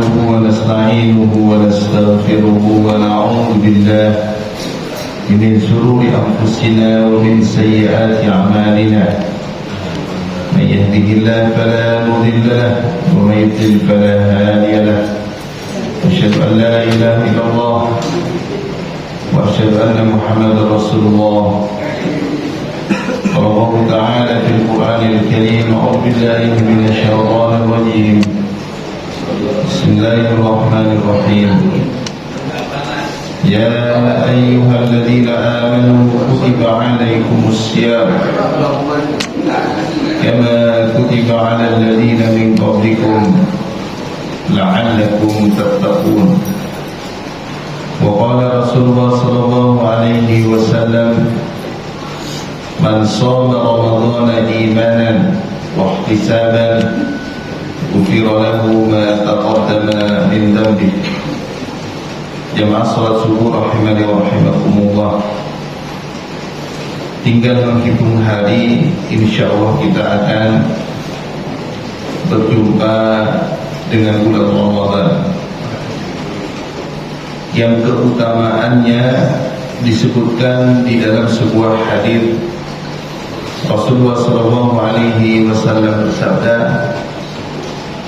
نحمده ونستعينه ونستغفره ونعوذ بالله من شرور أنفسنا ومن سيئات أعمالنا. من يهده الله فلا مضل له ومن يضلل فلا هادي له. أشهد أن لا إله إلا الله وأشهد أن محمدا رسول الله. قال الله تعالى في القرآن الكريم: أعوذ بالله من الشيطان الرجيم. بسم الله الرحمن الرحيم. يا أيها الذين آمنوا كتب عليكم الصيام كما كتب على الذين من قبلكم لعلكم تتقون. وقال رسول الله صلى الله عليه وسلم: من صام رمضان إيمانا واحتسابا غفر له ما تقدم من ذنبه. Jamaah salat subuh rahimani wa rahimakumullah. Tinggal menghitung hari, insyaallah kita akan berjumpa dengan bulan Ramadan yang keutamaannya disebutkan di dalam sebuah hadis. Rasulullah sallallahu alaihi wasallam bersabda: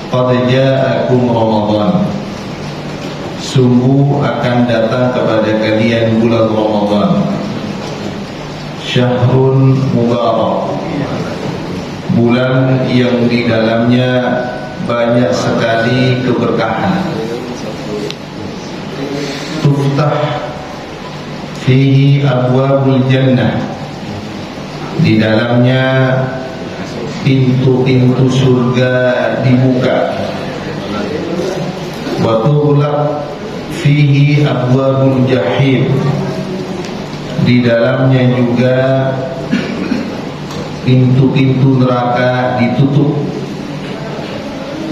"Qad ja'akum Ramadan." Sungguh akan datang kepada kalian bulan Ramadan. Syahrun mubarak, bulan yang di dalamnya banyak sekali keberkahan. Tuftah fihi abwabul jannah, di dalamnya pintu-pintu surga dibuka. Wa tughlaq fihi abwabul jahim, di dalamnya juga pintu-pintu neraka ditutup.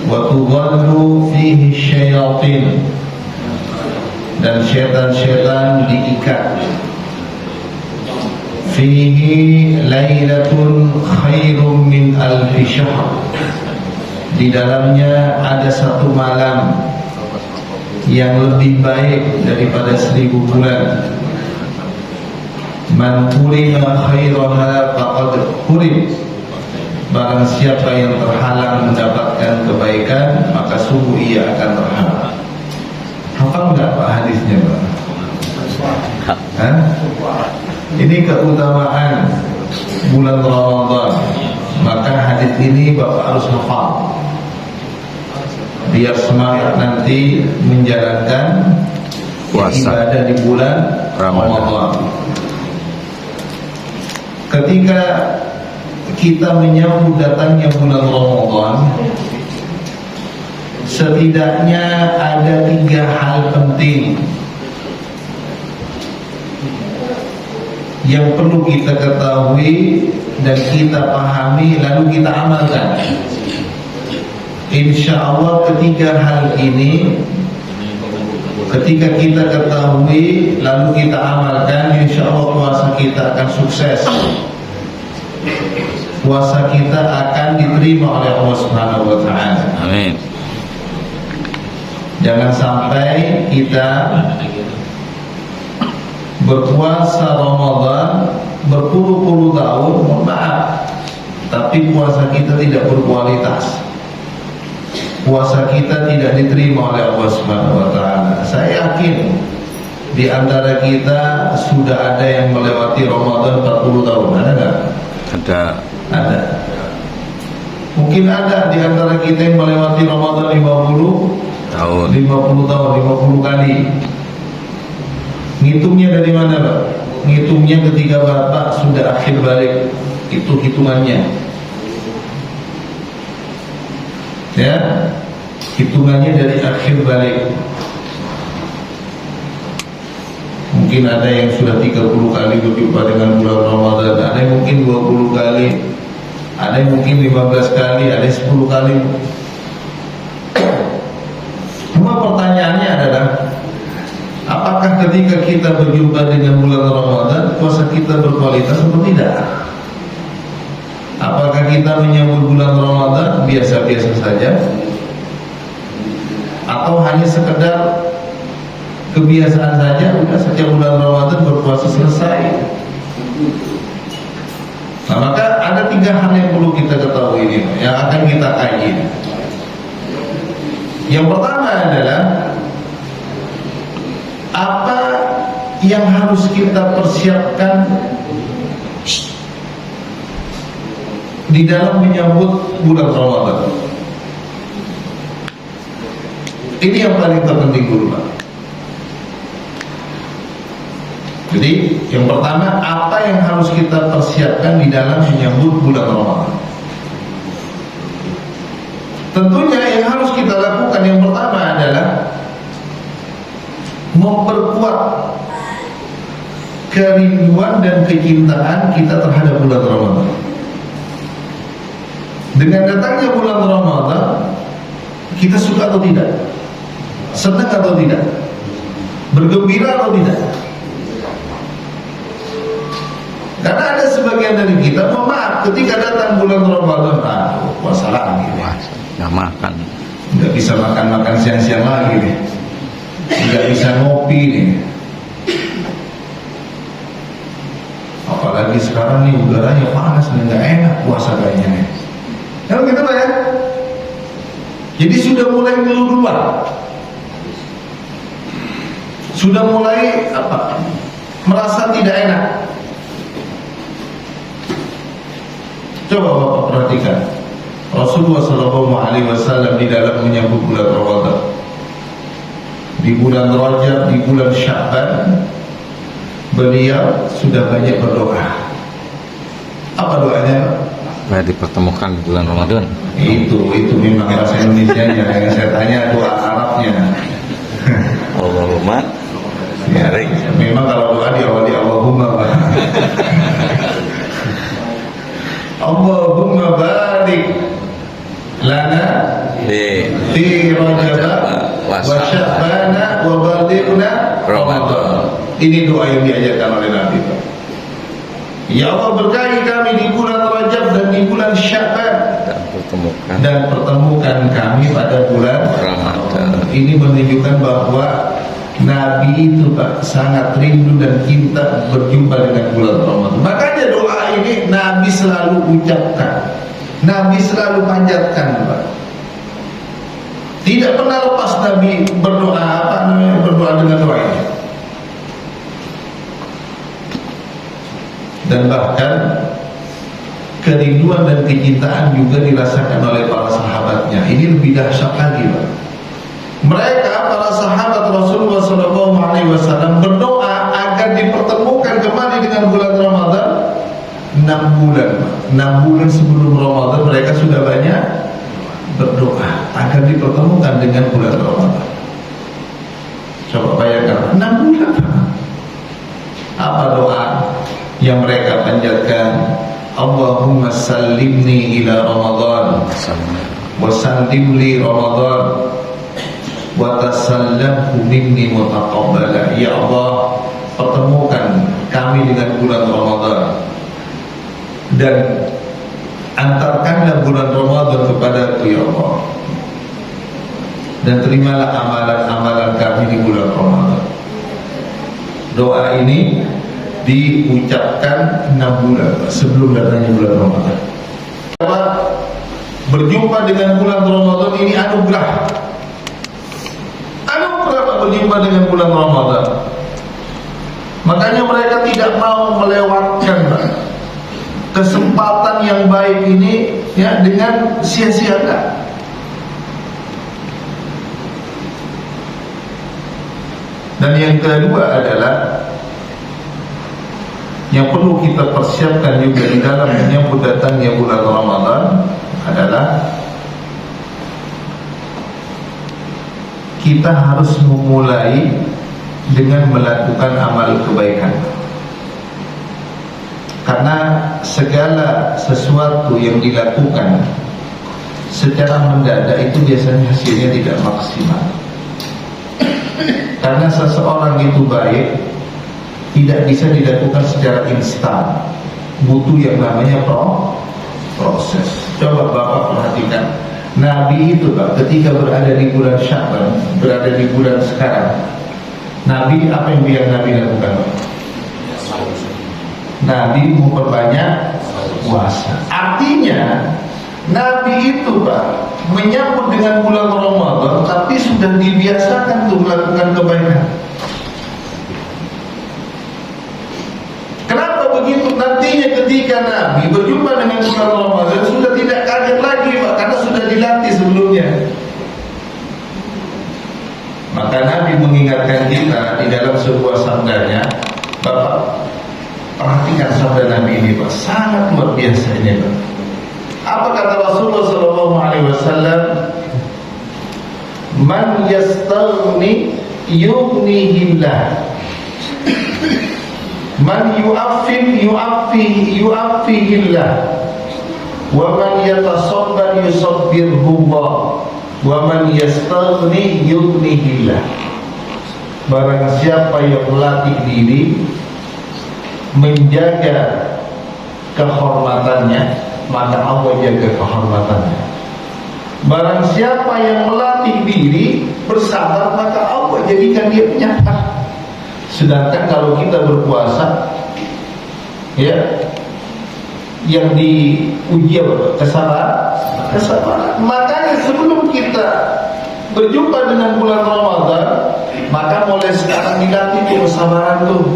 Wa tughallu fihi syayatin, dan syaitan-syaitan diikat. Fihi lailatun khairum min alfi syahr, di dalamnya ada satu malam yang lebih baik daripada 1000 bulan. Man hurima khairaha faqad hurim, barang siapa yang terhalang mendapatkan kebaikan, maka sungguh ia akan terhalang. Hafal enggak Pak hadisnya, Pak? Hah? Ini keutamaan bulan Ramadan, maka hadis ini Bapak harus hafal biar semangat nanti menjalankan puasa ibadah di bulan Ramadan. Ketika kita menyambut datangnya bulan Ramadan, setidaknya ada 3 hal penting yang perlu kita ketahui dan kita pahami, lalu kita amalkan. Insya Allah ketiga hal ini ketika kita ketahui lalu kita amalkan, insya Allah puasa kita akan sukses. Puasa kita akan diterima oleh Allah Subhanahu wa Ta'ala. Amin. Jangan sampai kita berpuasa Ramadan berpuluh-puluh tahun, mohon maaf, tapi puasa kita tidak berkualitas. Puasa kita tidak diterima oleh Allah Subhanahu wa Ta'ala. Saya yakin di antara kita sudah ada yang melewati Ramadan 40 tahun. Ada enggak? Ada. Mungkin ada di antara kita yang melewati Ramadan 50 tahun, 50 kali. Ngitungnya dari mana, Pak? Ngitungnya ketika Bapak sudah akhir balik. Itu hitungannya. Ya, hitungannya dari akhir balik. Mungkin ada yang sudah 30 kali berjumpa dengan bulan Ramadan, ada yang mungkin 20 kali, ada yang mungkin 15 kali, ada yang 10 kali. Cuma pertanyaannya adalah, apakah ketika kita berjumpa dengan bulan Ramadan, puasa kita berkualitas atau tidak? Apakah kita menyambut bulan Ramadan biasa-biasa saja? atau hanya sekedar kebiasaan saja, udah setiap bulan Ramadan berpuasa selesai. Nah, maka ada 3 hal yang perlu kita ketahui ini, yang akan kita kaji. Yang pertama adalah apa yang harus kita persiapkan di dalam menyambut bulan Ramadan. Ini yang paling terpenting dulu, Pak. Jadi yang pertama, apa yang harus kita persiapkan di dalam menyambut bulan Ramadan? Tentunya yang harus kita lakukan yang pertama adalah memperkuat kerinduan dan kecintaan kita terhadap bulan Ramadan. Dengan datangnya bulan Ramadan, kita suka atau tidak? Senang atau tidak? Bergembira atau tidak? Karena ada sebagian dari kita, mohon maaf, ketika datang bulan Ramadan, puasa lagi, nggak makan, nggak bisa makan siang-siang lagi nih, nggak bisa ngopi nih. Apalagi sekarang nih udaranya panas nih, nggak enak puasa kayaknya nih. Kalau gitu Pak ya. Jadi sudah mulai ngeluh duluan, sudah mulai merasa tidak enak. Coba Bapak perhatikan Rasulullah SAW di dalam menyambut bulan Ramadan, di bulan Rajab, di bulan Sya'ban, beliau sudah banyak berdoa. Apa doanya? supaya dipertemukan di bulan Ramadan. Itu memang bahasa Indonesianya. Yang saya tanya doa Arabnya. Allahumma Ya, memang kalau doa diawali Allahumma Allahumma barik lana fi Rajab wa Sya'bana wa balighna Ramadan. Ini doa yang diajarkan oleh Nabi. Ya Allah, berkahi kami di bulan Rajab dan di bulan Sya'ban, dan pertemukan kami pada bulan Ramadan. Ini menunjukkan bahwa Nabi itu Pak sangat rindu dan cinta berjumpa dengan bulan Ramadan. Makanya doa ini Nabi selalu ucapkan, Nabi selalu panjatkan, Pak. Tidak pernah lepas Nabi berdoa berdoa dengan doa ini. Dan bahkan kerinduan dan kecintaan juga dirasakan oleh para sahabatnya. Ini lebih dahsyat lagi, Pak. Mereka para sahabat Rasulullah SAW berdoa agar dipertemukan kembali dengan bulan Ramadan 6 bulan. 6 bulan sebelum Ramadan mereka sudah banyak berdoa agar dipertemukan dengan bulan Ramadan. Coba bayangkan 6 bulan. Apa doa yang mereka panjatkan? Allahumma sallimni ila Ramadan wa sallim li Ramadan wa tasallamhu minni mutaqabbala. Ya Allah, pertemukan kami dengan bulan Ramadan dan antarkanlah bulan Ramadan kepadaku ya Allah, dan terimalah amalan-amalan kami di bulan Ramadan. Doa ini diucapkan 6 bulan sebelum datangnya bulan Ramadan. Berjumpa dengan bulan Ramadan ini anugerah. Berjumpa dengan bulan Ramadan. Makanya mereka tidak mau melewatkan kesempatan yang baik ini ya dengan sia-siakan. Dan yang kedua adalah yang perlu kita persiapkan juga di dalam menyambut datangnya bulan Ramadan adalah kita harus memulai dengan melakukan amal kebaikan. Karena segala sesuatu yang dilakukan secara mendadak itu biasanya hasilnya tidak maksimal. Karena seseorang itu baik tidak bisa dilakukan secara instan, butuh yang namanya proses. Coba Bapak perhatikan, Nabi itu Pak, ketika berada di bulan Sya'ban, berada di bulan sekarang, Nabi apa yang Nabi lakukan Pak? Nabi memperbanyak puasa. Artinya Nabi itu Pak menyambut dengan bulan Ramadan, tapi sudah dibiasakan untuk melakukan kebaikan. Kenapa begitu? Nantinya ketika Nabi berjumpa dengan bulan Ramadan sudah tidak kaget lagi Pak, karena sudah dilatih sebelumnya. Maka Nabi mengingatkan kita di dalam sebuah sabdanya, Bapak perhatikan sabda Nabi ini Pak, sangat luar biasa ini Pak. Apa kata Rasulullah SAW? Man yastaghni yughnihillah. Man yu'affihillah. Wa man yatasabbar yusabbirhullah. Wa man yastaghni yughnihillah. Barang siapa yang melatih diri menjaga kehormatannya, maka Allah jaga kehormatannya. Barang siapa yang melatih diri bersabar, maka Allah jadikan dia penyakit. Sedangkan kalau kita berpuasa, ya, yang diuji apa? Kesabaran. Makanya sebelum kita berjumpa dengan bulan Ramadan, maka mulai sekarang dilatih kesabaran tuh.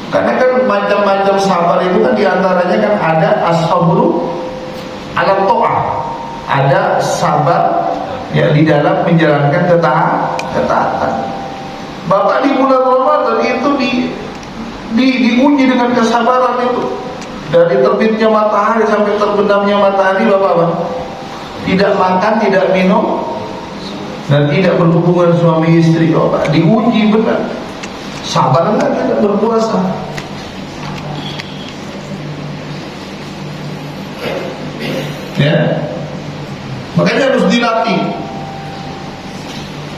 Karena kan macam-macam sabar itu kan diantaranya kan ada as-sabru ala ta'ah, ada sabar ya di dalam menjalankan ketaatan. Bapak di bulan Ramadan itu diuji dengan kesabaran itu. Dari terbitnya matahari sampai terbenamnya matahari Bapak tidak makan, tidak minum, dan tidak berhubungan suami istri. Bapak diuji benar. Sabar enggak kita berpuasa? Ya, makanya harus dilatih.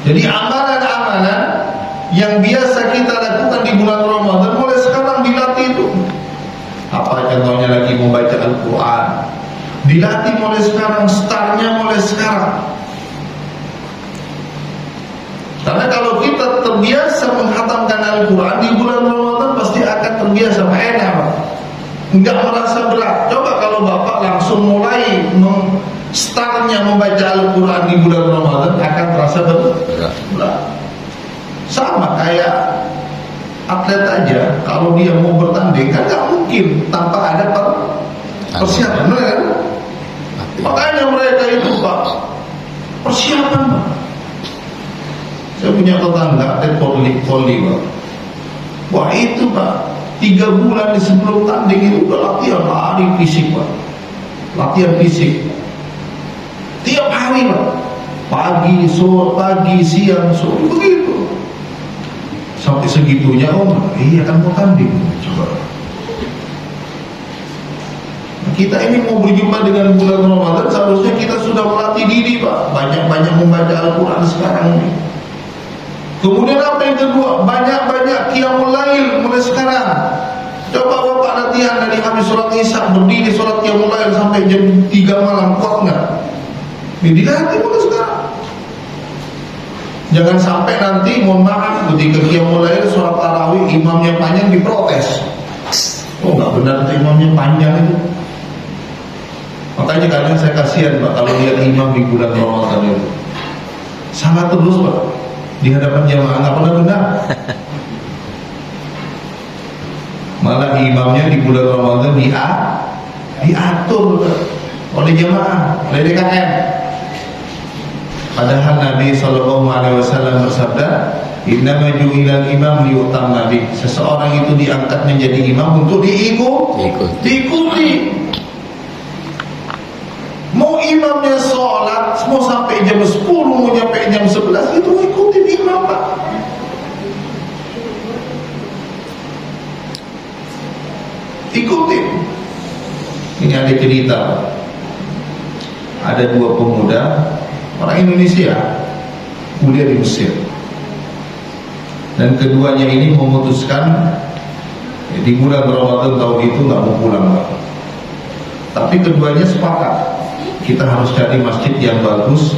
Jadi amalan-amalan yang biasa kita lakukan di bulan Ramadan mulai sekarang dilatih itu. Apa contohnya lagi membaca Al-Quran, dilatih mulai sekarang, startnya mulai sekarang. Karena kalau kita terbiasa menghatamkan Al-Quran di bulan Ramadan pasti akan terbiasa, enak Pak, enggak merasa berat. Coba kalau Bapak langsung mulai startnya membaca Al-Quran di bulan Ramadan akan terasa berat. Sama kayak atlet aja, kalau dia mau bertanding kan gak mungkin tanpa ada persiapan, kan? Makanya mereka itu Pak persiapan Pak. Saya punya tetangga atlet voli Pak. Wah itu Pak, 3 bulan sebelum tanding itu udah latihan lari fisik Pak. Latihan fisik tiap hari Pak, pagi, sore, pagi, siang, sore, begitu. Sampai segitunya iya kan mau tanding. Coba kita ini mau berjumpa dengan bulan Ramadan, seharusnya kita sudah melatih diri Pak, banyak-banyak membaca Al-Quran sekarang ini. Kemudian apa yang kedua? Banyak-banyak qiyamul lail mulai sekarang. Coba Bapak latihan dari habis sholat Isya berdiri sholat qiyamul lail sampai jam 3 malam, kuat enggak? Ini dilatih mulai sekarang. Jangan sampai nanti mohon maaf ketika qiyamul lail sholat tarawih imamnya panjang diprotes. Oh enggak benar tuh imamnya panjang itu. Makanya kadang saya kasihan Pak kalau lihat imam di bulan Ramadan itu. Sangat terus Pak di hadapan jamaah nggak pernah benar. Malah imamnya di bulan Ramadan diatur oleh jamaah, oleh DKM. Padahal Nabi SAW bersabda, Innama ju'ilal imam liutamma bih. Seseorang itu diangkat menjadi imam untuk diikuti. Mau imamnya sholat, mau sampai jam 10, mau sampai jam 11, itu ikutin imam Pak. Ikutin. Ini ada cerita Pak. Ada 2 pemuda orang Indonesia kuliah di Mesir, dan keduanya ini memutuskan di bulan Ramadan tahun itu nggak mau pulang Pak. Tapi keduanya sepakat kita harus cari masjid yang bagus,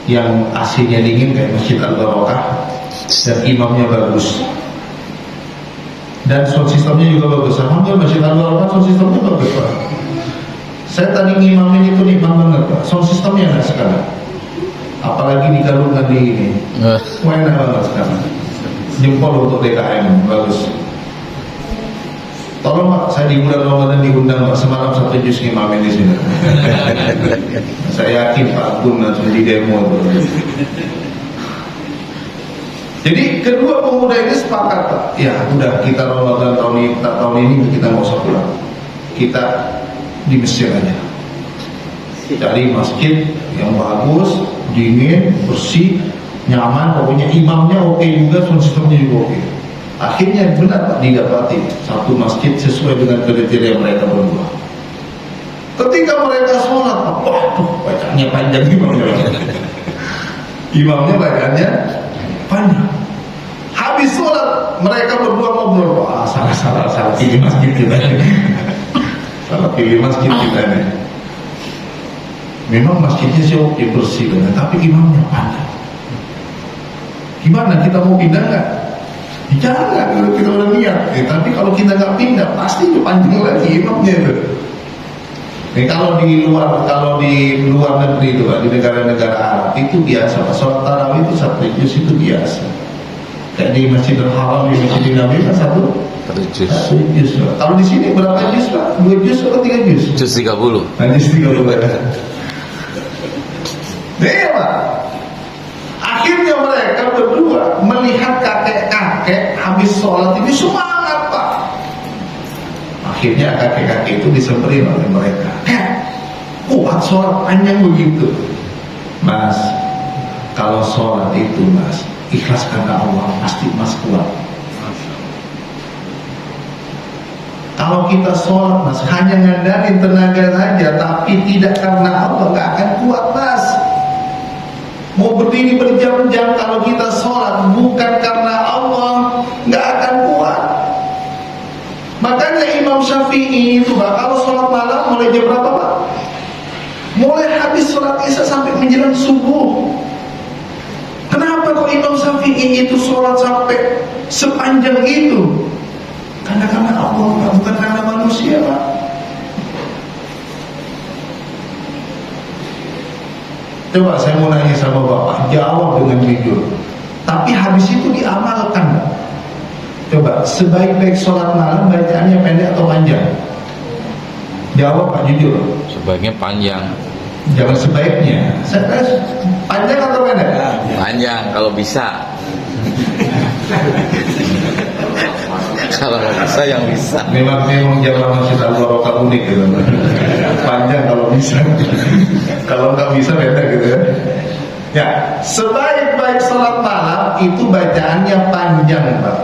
yang AC-nya dingin kayak Masjid Al-Barokah, dan imamnya bagus, dan sound systemnya juga bagus. Alhamdulillah Masjid Al-Barokah sound systemnya bagus Pak. Saya tadi ngimamin itu nikmat banget Pak, sound systemnya enak sekali, apalagi dikalungkan di ini, enak banget sekarang. Jempol untuk DKM, bagus. Tolong Pak, saya di bulan Ramadan diundang Pak, semalam 1 juz ngimamin di sini. Saya yakin Pak Gun langsung di demo itu. Jadi kedua pemuda ini sepakat Pak, ya udah kita Ramadan tahun ini kita nggak usah pulang, kita di Mesir aja. Cari masjid yang bagus, dingin, bersih, nyaman, pokoknya imamnya oke juga, sound systemnya juga oke. Akhirnya benar Pak didapati satu masjid sesuai dengan kriteria mereka berdua. Ketika mereka sholat, waduh bacanya panjang imamnya. Imamnya bacanya panjang. Habis sholat mereka berdua ngobrol, wah salah pilih masjid kita. Salah pilih masjid kita ini. Memang masjidnya sih oke bersih, tapi imamnya panjang. Gimana kita mau pindah nggak? Jangan kalau kita udah niat, tapi kalau kita nggak pindah pasti panjang lagi imamnya itu. Kalau di luar negeri itu, di negara-negara Arab itu biasa, sholat tarawih itu 1 juz itu biasa. Kayak di Masjidil Haram, di Masjid Nabi kan 1 juz. Kalau di sini berapa juz Pak? 2 juz atau 3 juz? Juz 30. Juz 30 ya. Iya Pak. Akhirnya mereka berdua melihat kakek-kakek habis sholat ini semangat Pak. Akhirnya kakek-kakek itu disemperin oleh mereka. Kuat sholat panjang begitu. Mas, kalau sholat itu Mas ikhlas karena Allah pasti Mas kuat. Kalau kita sholat Mas hanya ngandarin tenaga saja tapi tidak karena Allah, nggak akan kuat Mas. Mau berdiri berjam-jam kalau kita sholat bukan karena Allah, nggak akan kuat. Makanya Imam Syafi'i itu Pak, kalau sholat malam mulai jam berapa Pak? Mulai habis sholat isya sampai menjelang subuh. Kenapa kok Imam Syafi'i itu sholat sampai sepanjang itu? Karena Allah, bukan karena manusia Pak. Coba saya mau nanya sama Bapak, jawab dengan jujur. Tapi habis itu diamalkan. Coba, sebaik-baik sholat malam bacaannya pendek atau panjang? Jawab Pak jujur. Sebaiknya panjang. Jangan sebaiknya. Panjang atau pendek? Panjang kalau bisa. Kalau nggak bisa yang bisa. Memang jamaah Masjid Al-Barokah unik gitu. Panjang kalau bisa. Kalau nggak bisa beda gitu ya. Ya, sebaik-baik sholat malam itu bacaannya panjang Pak.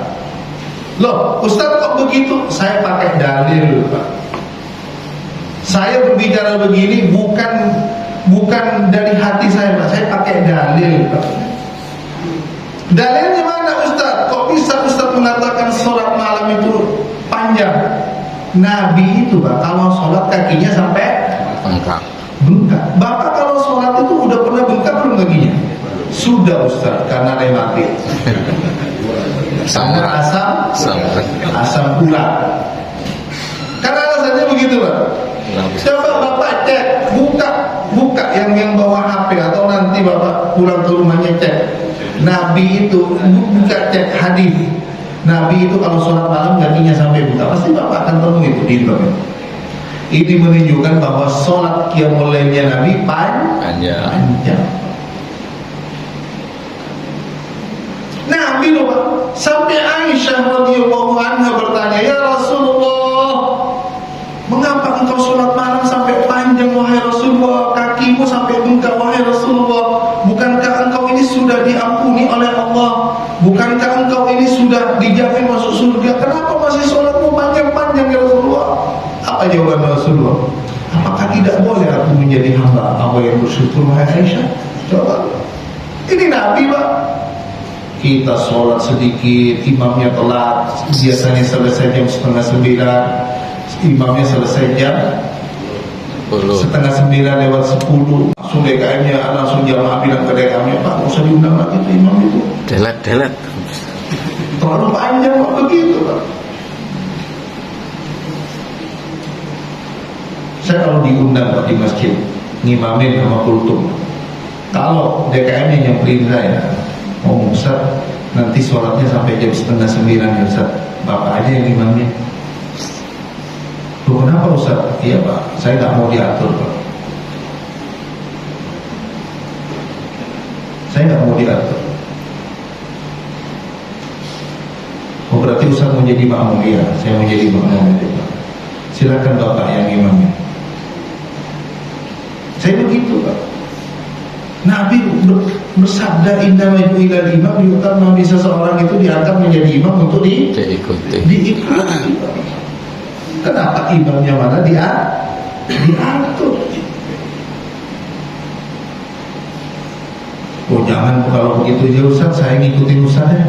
Loh, Ustaz kok begitu? Saya pakai dalil Pak. Saya berbicara begini bukan dari hati saya Pak. Saya pakai dalil Pak. Dalilnya mana Ustaz? Kok bisa Ustaz mengatakan sholat malam itu panjang? Nabi itu Pak, kalau sholat kakinya sampai Bengkak. Bapak kalau sholat itu udah pernah bengkak belum kakinya? Sudah Ustaz, karena rematik. Sama asam urat. Karena alasannya begitu Pak. Coba Bapak cek, buka yang bawa HP atau nanti Bapak pulang ke rumahnya cek. Nabi itu buka cek hadis. Nabi itu kalau sholat malam kakinya sampai buka, pasti Bapak akan temui itu di internet. Ini menunjukkan bahwa sholat qiyamul lailnya Nabi panjang. Nabi loh Pak, sampai Aisyah radhiyallahu anha bertanya, ya Rasulullah, mengapa engkau sholat malam sampai panjang wahai Rasulullah, kakimu sampai bengkak wahai Rasulullah? Bukankah engkau ini sudah diampuni oleh Allah? Bukankah engkau ini sudah dijamin masuk surga? Kenapa masih sholatmu panjang-panjang ya Rasulullah? Apa jawaban Rasulullah? Apakah tidak boleh aku menjadi hamba Allah yang bersyukur wahai Aisyah? Coba. Ini Nabi Pak. Kita sholat sedikit, imamnya telat, biasanya selesai jam 8:30, imamnya selesai jam setengah 9 lewat 10 langsung DKM-nya, langsung jamaah bilang ke DKM-nya, Pak nggak usah diundang lagi tuh imam itu, Delet. terlalu panjang Pak begitu Pak. Saya kalau diundang Pak di masjid ngimamin sama kultum, kalau DKM-nya nyamperin saya, Ustaz nanti sholatnya sampai jam setengah 9 ya Ustaz, Bapak aja yang imamin. Loh kenapa Ustaz? Iya Pak, saya nggak mau diatur Pak. Saya nggak mau diatur. Oh berarti Ustaz mau jadi makmum? Iya, saya mau jadi makmum itu Pak. Silakan Bapak yang imamin. Saya begitu Pak. Nabi bersabda innama ju'ilal imam liyutamma bihi, seseorang itu diangkat menjadi imam untuk diikuti. Kenapa imamnya mana diatur? Oh jangan kalau begitu ya Ustaz, saya ngikutin Ustaz ya.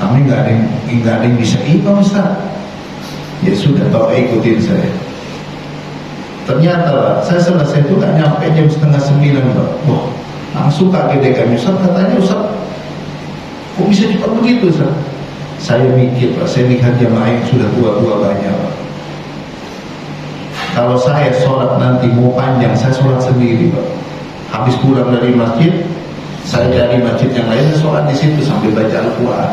Kami nggak ada yang bisa imam Ustaz. Ya sudah Bapak ikutin saya. Ternyata Pak, saya selesai itu nggak nyampe jam setengah 9 Pak. Wah langsung kaget DKM Ustaz, katanya Ustaz kok bisa cepat begitu Ustaz? Saya mikir Pak, saya lihat jamaah yang sudah tua-tua banyak Pak. Kalau saya sholat nanti mau panjang, saya sholat sendiri Pak. Habis pulang dari masjid, saya dari masjid yang lain, saya sholat di situ sambil baca Al-Quran.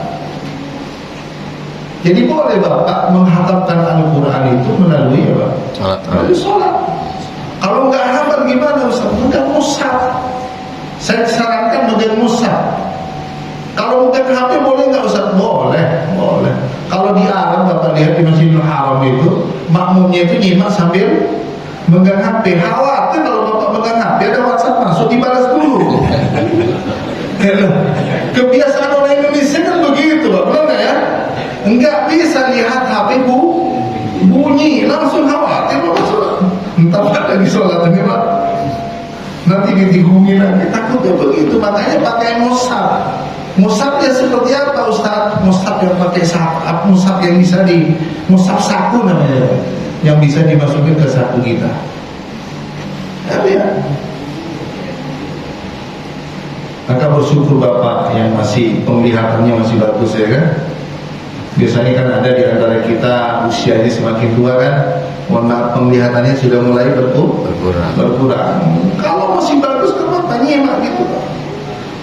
Jadi boleh Bapak menghatamkan Al-Quran itu melalui apa? Melalui sholat. Kalau nggak hafal gimana Ustaz? Megang mushaf. Saya sarankan megang mushaf. Kalau megang HP boleh nggak Ustaz? Boleh. Kalau di Arab Bapak lihat di Masjidil Haram itu makmumnya itu nyimak sambil megang HP. Khawatir kalau Bapak megang HP ada WhatsApp masuk dibalas dulu. Kebiasaan orang Indonesia kan begitu Pak, benar nggak ya? Enggak bisa lihat HP bunyi langsung khawatir Bapak sholat. Entah pada di sholat ini Pak, nanti ditikungin lagi, takutnya begitu. Makanya pakai mushaf. Mushafnya seperti apa Ustaz? Mushaf yang pakai saku, mushaf yang bisa mushaf saku namanya, yang bisa dimasukin ke saku kita. Ya. Maka bersyukur Bapak yang masih penglihatannya masih bagus ya kan. Biasanya kan ada di antara kita usianya semakin tua kan, mohon maaf penglihatannya sudah mulai berkurang. Kalau masih bagus kan Bapak nyimak gitu Pak.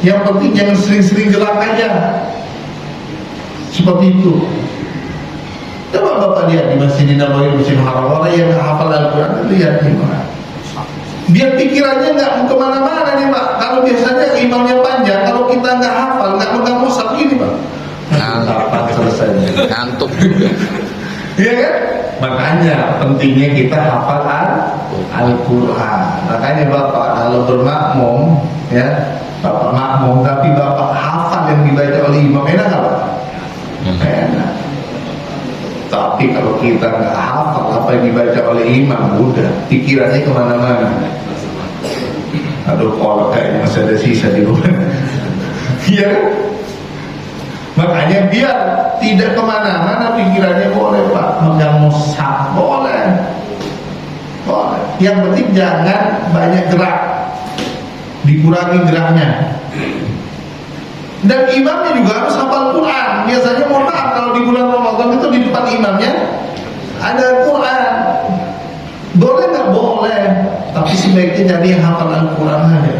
Yang penting jangan sering-sering gerak aja. Seperti itu. Coba Bapak lihat di Masjidil Nabawi, Masjidil Haram, orang yang hafal Al-Quran itu lihat gimana. Biar pikirannya nggak kemana-mana nih Pak. Kalau biasanya imamnya panjang, kalau kita nggak hafal, nggak megang mushaf gini Pak. Kapan selesainya? Ngantuk juga. Iya kan? Makanya pentingnya kita hafal Al-Quran. Makanya Bapak kalau bermakmum ya, Bapak makmum tapi Bapak hafal yang dibaca oleh imam, enak nggak Pak? Enak. Tapi kalau kita nggak hafal apa yang dibaca oleh imam, udah pikirannya kemana-mana. Aduh, kalau kayaknya masih ada sisa di rumah. Iya. Makanya biar tidak kemana-mana pikirannya, boleh Pak megang mushaf, boleh. Yang penting jangan banyak gerak, dikurangi geraknya. Dan imamnya juga harus hafal Quran. Biasanya mohon maaf kalau di bulan Ramadan itu di depan imamnya ada Quran. Boleh nggak? Boleh. Tapi sebaiknya jadi yang hafal Al-Quran aja.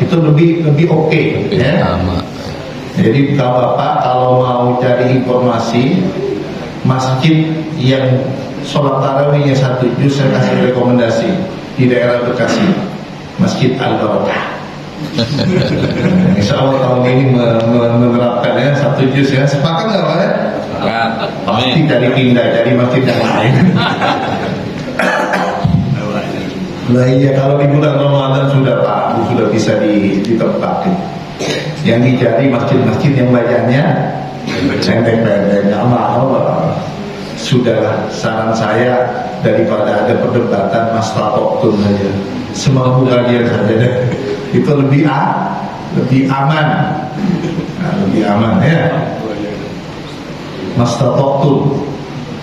Itu lebih oke, ya. Jadi Bapak kalau mau cari informasi masjid yang sholat tarawihnya 1 juz, saya kasih rekomendasi di daerah Bekasi, Masjid Al-Barakah. Insya Allah tahun ini menerapkannya 1 juz ya. Sepakat nggak Pak ya? Pasti dari pindah dari masjid yang lain. Nah iya, kalau di bulan Ramadan sudah Pak, sudah bisa ditempatin. Yang dicari masjid-masjid yang bacanya pendek-pendek, nggak mau. Sudahlah, saran saya daripada ada perdebatan mastatoktum saja, semampu kalian saja deh. Itu lebih aman, lebih aman ya. Mastatoktum.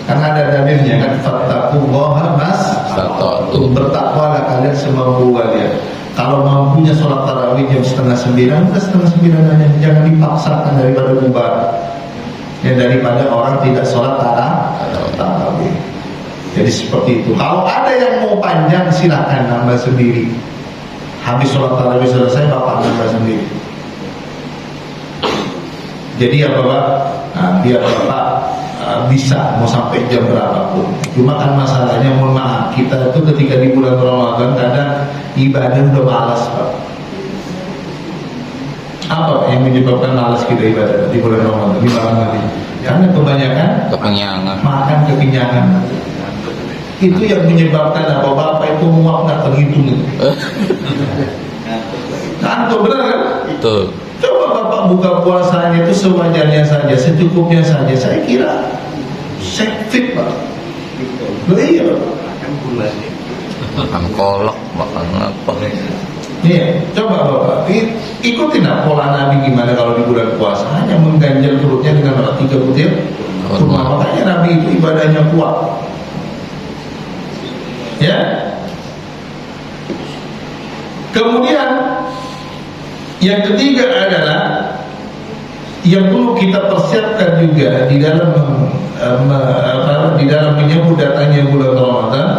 Karena ada dalilnya kan, fattaqullaha mastata'tum, bertakwalah kalian semampu kalian. Kalau mampunya sholat tarawih jam 8:30, udah 8:30 aja, jangan dipaksakan daripada bubar. Ya, daripada orang tidak sholat tarawih. Jadi seperti itu. Kalau ada yang mau panjang silakan nambah sendiri. Habis sholat tarawih selesai bapak nambah sendiri. Jadi ya bapak, biar bapak bisa mau sampai jam berapapun. Cuma kan masalahnya, mohon maaf, kita itu ketika di bulan Ramadan kadang ibadah udah malas Pak. Apa yang menyebabkan malas kita ibadah di bulan Ramadan, di malam hari? Karena kebanyakan makan kekenyangan. Itu yang menyebabkan apa? Bapak itu muak nggak terhitung. Ngantuk, benar kan? Betul. Coba bapak buka puasanya itu sewajarnya saja, secukupnya saja. Saya kira fit Pak. Loh iya Pak. Makan kolak, makan apa? Iya, coba bapak ikutin pola Nabi gimana kalau di bulan puasa, hanya mengganjal perutnya dengan 3 butir kurma. Makanya Nabi itu ibadahnya kuat. Ya. Kemudian yang ketiga adalah yang perlu kita persiapkan juga di dalam menyambut datangnya bulan Ramadan,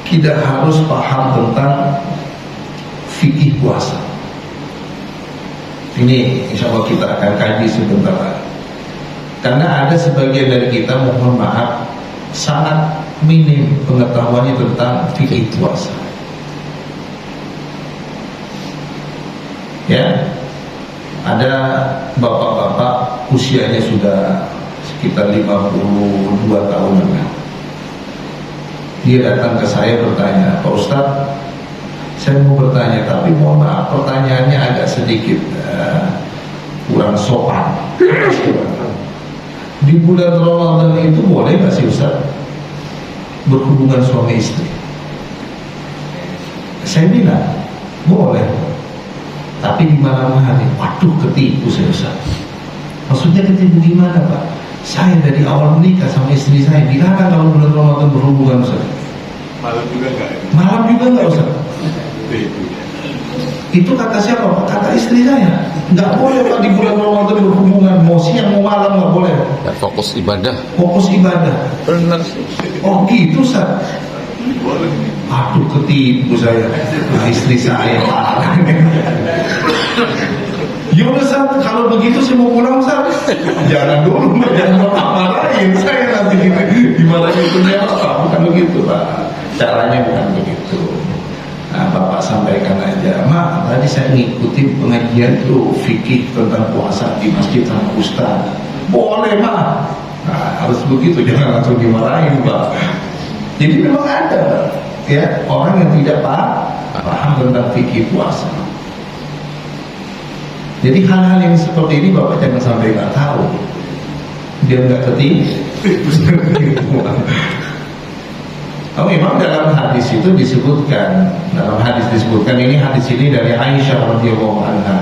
kita harus paham tentang fikih puasa. Ini insya Allah kita akan kaji sebentar lagi. Karena ada sebagian dari kita, mohon maaf, sangat minim pengetahuannya tentang fikih puasa. Ya, ada bapak-bapak usianya sudah sekitar 52 tahunan. Dia datang ke saya bertanya, Pak Ustadz, saya mau bertanya, tapi mohon maaf pertanyaannya agak sedikit kurang sopan. Di bulan Ramadan itu boleh nggak sih Ustadz berhubungan suami istri? Saya bilang boleh. Tapi di malam hari, waduh ketipu saya Ustaz. Maksudnya ketipu gimana Pak? Saya dari awal menikah sama istri saya dilarang kalau bulan Ramadan berhubungan Ustaz. Malam juga enggak? Malam juga enggak Ustaz. Itu kata siapa Pak? Kata istri saya. Enggak boleh Pak di bulan Ramadan berhubungan. Mau siang mau malam enggak boleh. Ya, fokus ibadah. Fokus ibadah. Benar. Oh gitu Ustaz. Aduh ketipu saya. Istri saya. Ya Ustaz, kalau begitu saya mau pulang Ustaz. Jangan dulu, jangan marahin saya nanti dimarahin punya apa? Bukan begitu Pak. Caranya bukan begitu. Nah, Bapak sampaikan aja, Mak, tadi saya ngikutin pengajian tuh fikih tentang puasa di masjid sama Ustaz. Boleh Mak. Nah, harus begitu, jangan langsung dimarahin Pak. Jadi memang ada ya orang yang tidak paham tentang fikih puasa. Jadi hal-hal yang seperti ini Bapak jangan sampai nggak tahu. Dia nggak ketipu. Oh, memang dalam hadis itu disebutkan, ini hadis ini dari Aisyah radhiyallahu anha.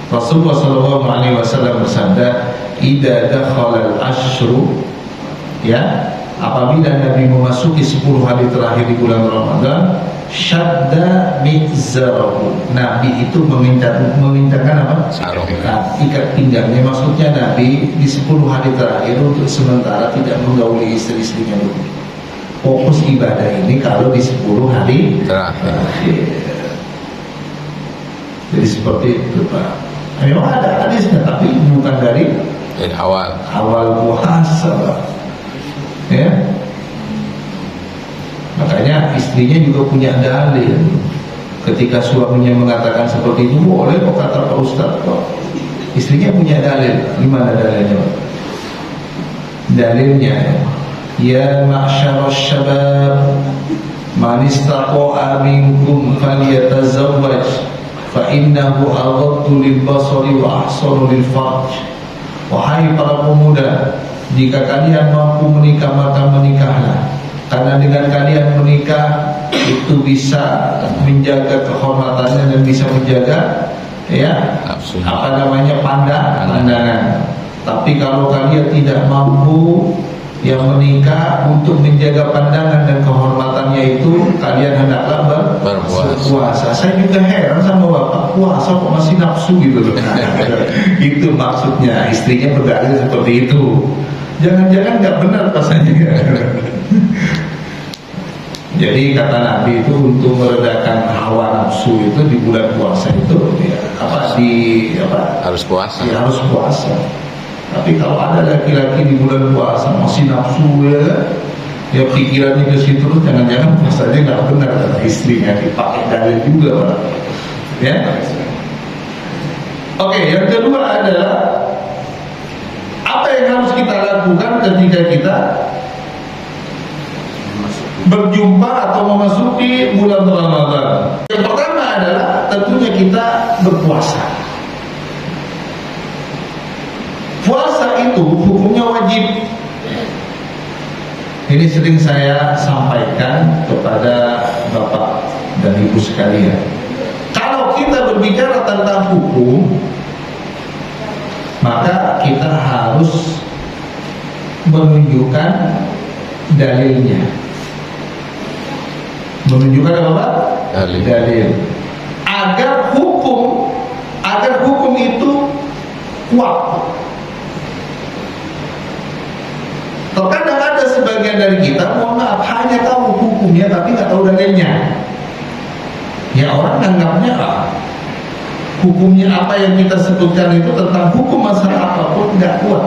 Rasulullah sallallahu alaihi wasallam bersabda, "Idza dakhala al-ashru," ya, apabila Nabi memasuki 10 hari terakhir di bulan Ramadan, syadda mizarahu. Nabi itu mengencangkan apa? Sarung. Nah, ikat pinggangnya. Maksudnya Nabi di 10 hari terakhir untuk sementara tidak menggauli istri-istrinya dulu. Fokus ibadah ini kalau di 10 hari terakhir. Jadi seperti itu Pak. Memang ada hadisnya, tapi bukan dari awal puasa Pak. Ya, makanya istrinya juga punya dalil. Ketika suaminya mengatakan seperti itu, boleh kok kata Pak Ustadz kok. Istrinya punya dalil. Gimana dalilnya Pak? Dalilnya, ya ma'syaras syabab, man istaqa'a minkum falyatazawwaj, fa innahu aghaddu lil basari wa ahsanu lil farj. Wahai para pemuda, jika kalian mampu menikah maka menikahlah, karena dengan kalian menikah itu bisa menjaga kehormatannya dan bisa menjaga ya pandangan. Tapi kalau kalian tidak mampu yang menikah untuk menjaga pandangan dan kehormatannya itu kalian hendaklah berpuasa. Saya juga heran sama bapak, puasa kok masih nafsu gitu loh. Itu maksudnya, istrinya berdalil seperti itu. Jangan-jangan nggak benar pasannya. Jadi kata Nabi itu untuk meredakan hawa nafsu itu di bulan puasa itu ya, harus puasa. Ya, harus puasa. Tapi kalau ada laki-laki di bulan puasa masih nafsu ya pikirannya ke situ, jangan-jangan puasanya nggak benar kata istrinya, dipakai dalil juga Pak. Ya. Oke, yang kedua adalah apa yang harus kita lakukan ketika kita berjumpa atau memasuki bulan Ramadan. Yang pertama adalah tentunya kita berpuasa. Puasa itu hukumnya wajib. Ini sering saya sampaikan kepada Bapak dan Ibu sekalian. Kalau kita berbicara tentang hukum, maka kita harus menunjukkan dalilnya. Menunjukkan apa? Dalil. Agar hukum itu kuat. Terkadang ada sebagian dari kita, mohon maaf, hanya tahu hukumnya tapi nggak tahu dalilnya. Ya orang anggapnya hukumnya apa yang kita sebutkan itu tentang hukum masalah apapun nggak kuat.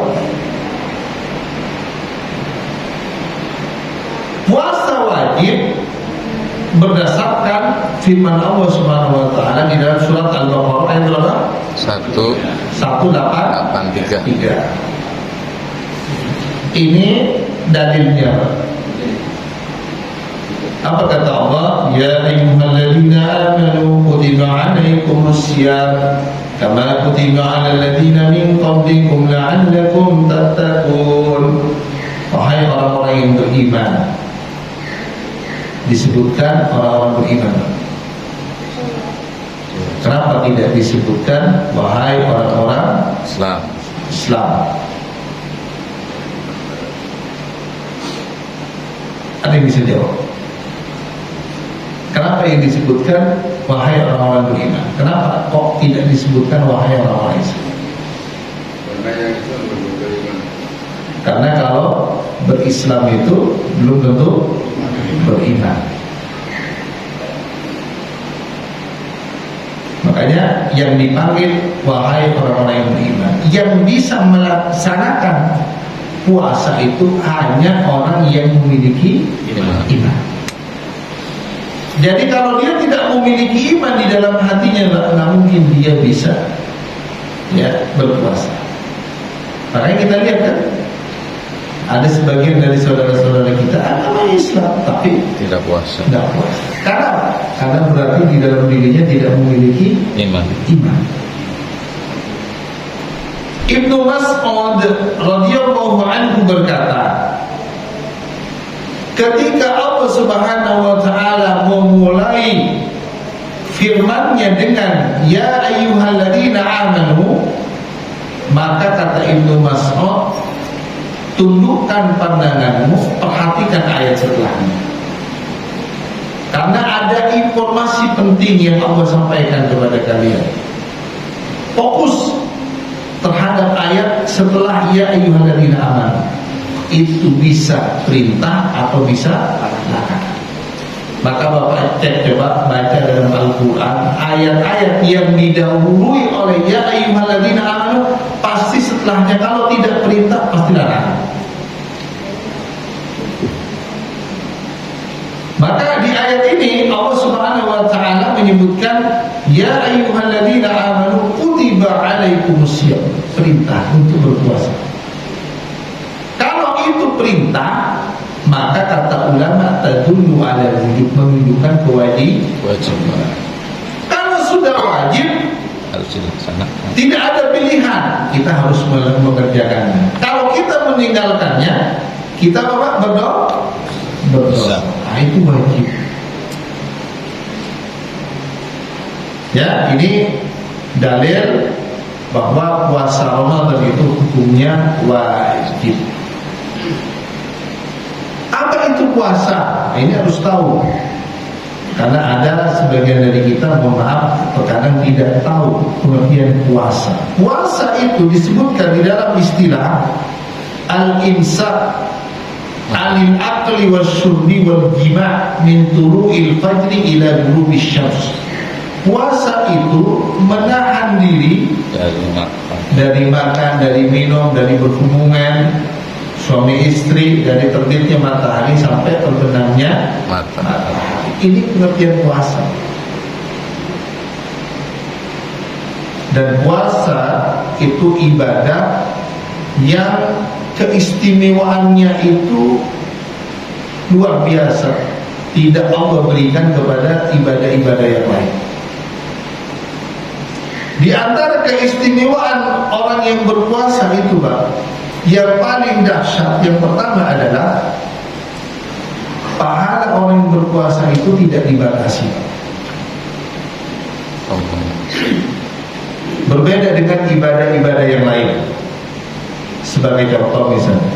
Puasa wajib berdasarkan firman Allah Subhanahu wa taala di dalam surat Al-Baqarah ayat berapa? 183. Ini dalilnya. Apa kata Allah? Ya ayyuhalladzina amanu kutiba 'alaikumusiyam kama kutiba 'alal ladzina min qablikum la'allakum tattaqun. Wahai orang-orang yang beriman. Disebutkan orang-orang beriman. Kenapa tidak disebutkan wahai orang-orang Islam? Ada yang bisa jawab? Kenapa yang disebutkan wahai orang-orang beriman? Kenapa kok tidak disebutkan wahai orang-orang Islam? Karena kalau berislam itu belum tentu beriman. Makanya yang dipanggil wahai orang-orang yang beriman, yang bisa melaksanakan puasa itu hanya orang yang memiliki iman. Jadi kalau dia tidak memiliki iman di dalam hatinya, nggak mungkin dia bisa berpuasa. Makanya kita lihat kan, ada sebagian dari saudara-saudara kita agama Islam tapi tidak puasa. Karena berarti di dalam dirinya tidak memiliki iman. Ibnu Mas'ud radhiyallahu anhu berkata, ketika Allah Subhanahu wa taala memulai firman-Nya dengan ya ayyuhalladzina amanu, maka kata Ibnu Mas'ud, tundukkan pandanganmu, perhatikan ayat setelahnya. Karena ada informasi penting yang Allah sampaikan kepada kalian. Fokus terhadap ayat setelah ya ayyuhalladzina amanu. Itu bisa perintah atau bisa larangan. Maka Bapak cek coba baca dalam Al-Quran ayat-ayat yang didahului oleh ya ayyuhalladzina amanu, pasti setelahnya kalau tidak perintah pasti larangan. Maka di ayat ini Allah Subhanahu wa taala menyebutkan ya ayyuhalladzina amanu kutiba 'alaikumusiyam, perintah untuk berpuasa. Kalau itu perintah, maka kata ulama tadullu 'ala wujub, menunjukkan kewajiban. Kalau sudah wajib harus dilaksanakan. Tidak ada pilihan, kita harus mengerjakannya. Kalau kita meninggalkannya, kita berdosa. Nah, itu wajib. Ya, ini dalil bahwa puasa Ramadan itu hukumnya wajib. itu puasa? Ini harus tahu. Karena ada sebagian dari kita, mohon maaf, terkadang tidak tahu pengertian puasa. Puasa itu disebutkan di dalam istilah al-imsak anil akli wasyurbi wal jima' min turu'il fajri ila ghurubis syams. Puasa itu menahan diri dari makan, dari minum, dari berhubungan suami istri, dari terbitnya matahari sampai terbenamnya matahari. Ini pengertian puasa. Dan puasa itu ibadah yang keistimewaannya itu luar biasa, tidak Allah berikan kepada ibadah-ibadah yang lain. Di antara keistimewaan orang yang berpuasa itu, Pak, yang paling dahsyat, yang pertama adalah pahala orang yang berpuasa itu tidak dibatasi. Berbeda dengan ibadah-ibadah yang lain. Sebagai contoh misalnya,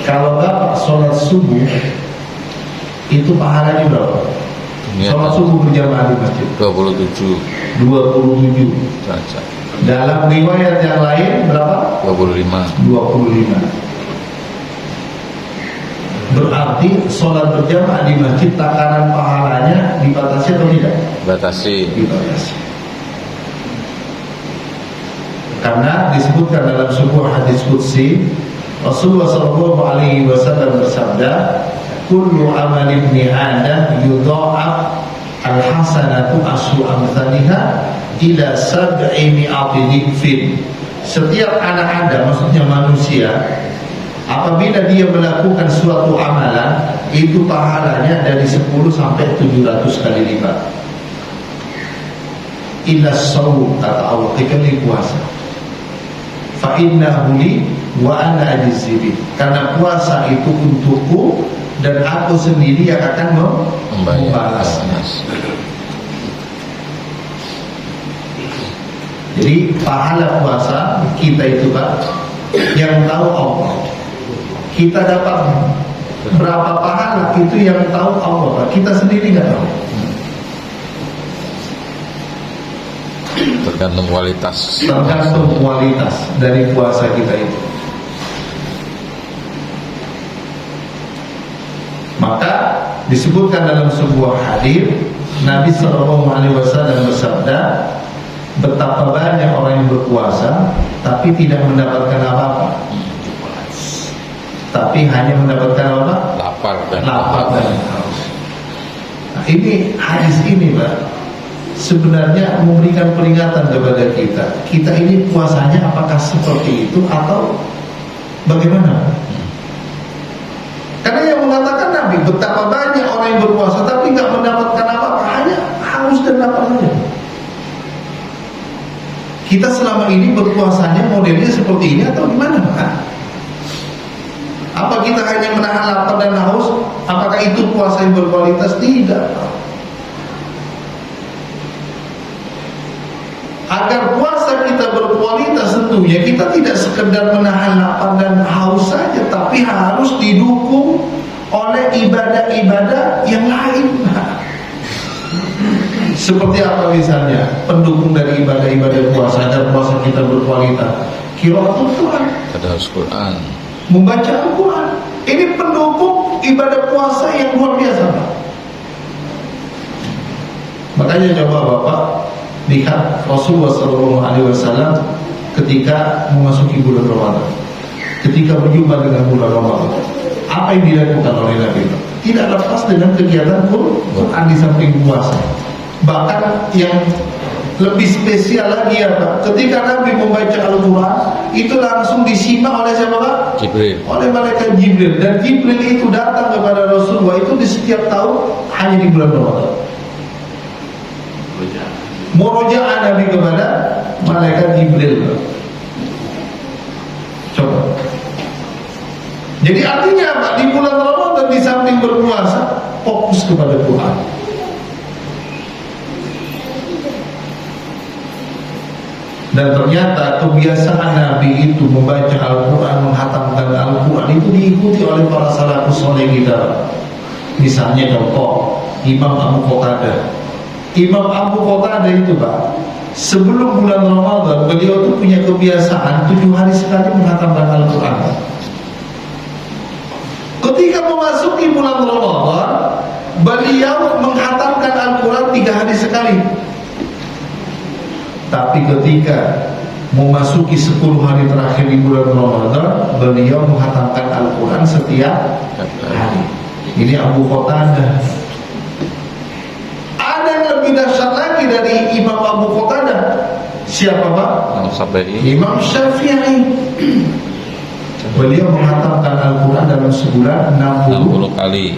kalau Bapak sholat subuh, itu pahalanya berapa? Sholat subuh berjamaah di masjid 27 saja. Dalam riwayat yang lain berapa? 25. Berarti sholat berjamaah di masjid, takaran pahalanya dibatasi atau tidak? Dibatasi. Karena disebutkan dalam sebuah hadis qudsi, Rasulullah SAW bersabda, kullu amal ibni Adam yudha'af al-hasanatu asru amthaliha ila sab'i mi'ati dhifin. Setiap anak Adam, maksudnya manusia, apabila dia melakukan suatu amalan, itu pahalanya dari 10 sampai 700 kali lipat. Illa shaum, kata Allah, kecuali puasa. Fa innahu li wa ana ajzi bi. Karena puasa itu untukku dan aku sendiri yang akan membalasnya. Jadi pahala puasa kita itu, Pak, yang tahu Allah. Kita dapat berapa pahala itu yang tahu Allah, Pak. Kita sendiri nggak tahu. Tergantung kualitas dari puasa kita itu. Maka disebutkan dalam sebuah hadis, Nabi SAW bersabda, betapa banyak orang yang berpuasa tapi tidak mendapatkan apa-apa, tapi hanya mendapatkan apa? Lapar dan haus. Nah, ini hadis ini, Pak, sebenarnya memberikan peringatan kepada kita. Kita ini puasanya apakah seperti itu atau bagaimana? Karena yang mengatakan Nabi, betapa banyak orang yang berpuasa tapi nggak mendapatkan apa-apa, hanya haus dan lapar saja. Kita selama ini berpuasanya modelnya seperti ini atau gimana, Pak? Apa kita hanya menahan lapar dan haus? Apakah itu puasa yang berkualitas? Tidak, Pak. Agar puasa kita berkualitas, tentunya kita tidak sekedar menahan lapar dan haus saja, tapi harus didukung oleh ibadah-ibadah yang lain. Seperti apa misalnya pendukung dari ibadah-ibadah puasa agar puasa kita berkualitas? Qiraatul Quran, Quran, membaca Al-Quran. Ini pendukung ibadah puasa yang luar biasa, Pak. Makanya coba Bapak lihat Rasulullah SAW ketika memasuki bulan Ramadan, ketika berjumpa dengan bulan Ramadan, apa yang dilakukan oleh Nabi? Tidak lepas dengan kegiatan Quran di samping puasa. Bahkan yang lebih spesial lagi apa? Ketika Nabi membaca Al-Quran, itu langsung disimak oleh siapa, Pak? Jibril. Oleh malaikat Jibril. Dan Jibril itu datang kepada Rasulullah itu di setiap tahun, hanya di bulan Ramadan. Murojaah Nabi kepada malaikat Jibril. Coba. Jadi artinya apa? Di bulan Ramadan di samping berpuasa, fokus kepada Quran. Dan ternyata kebiasaan Nabi itu membaca Al-Quran, menghatamkan Al-Quran itu diikuti oleh para salafus saleh kita. Misalnya contoh Imam Abu Qatadah. Imam Abu Qatadah itu Pak, sebelum bulan Ramadan beliau tuh punya kebiasaan 7 hari sekali menghatamkan Al-Quran. Ketika memasuki bulan Ramadan, beliau menghatamkan Al-Quran 3 hari sekali. Tapi ketika memasuki 10 hari terakhir di bulan Ramadan, beliau menghatamkan Al-Quran setiap hari. Ini Abu Qatadah. Ada yang lebih dahsyat lagi dari Imam Abu Qatadah. Siapa Pak? Imam Syafi'i. Beliau menghatamkan Al-Quran dalam sebulan 60 kali.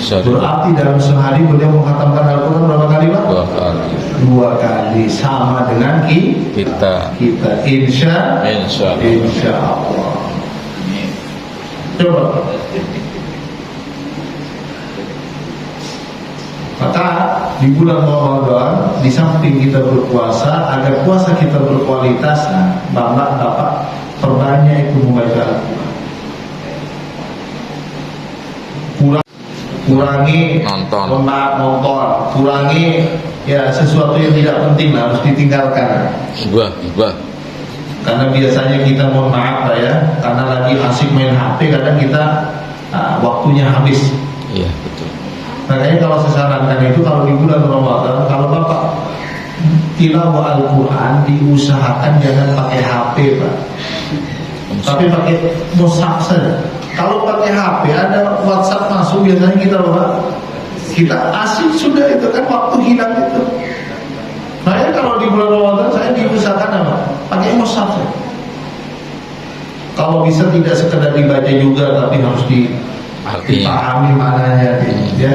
Berarti dalam sehari beliau menghatamkan Al-Quran berapa kali Pak? 2 kali. Sama dengan kita. Insya Allah. Coba. Maka di bulan Ramadan, di samping kita berpuasa, agar puasa kita berkualitas, Bapak perbanyak itu membaca Al-Quran. Kurangi nonton, kurangi ya sesuatu yang tidak penting lah, harus ditinggalkan. Karena biasanya kita mohon maaf Pak ya, karena lagi asik main HP, kadang kita waktunya habis. Iya betul. Makanya kalau saya sarankan itu, kalau di bulan Ramadan, kalau Bapak tilawah Al-Quran, diusahakan jangan pakai HP Pak, tapi pakai mushaf saja. Kalau pakai HP, ada WhatsApp masuk, biasanya kita asik sudah, itu kan waktu hilang itu. Saya kalau di bulan Ramadan, saya diusahakan apa? Pakai mushaf. Kalau bisa tidak sekedar dibaca juga, tapi harus dipahami maknanya, ya.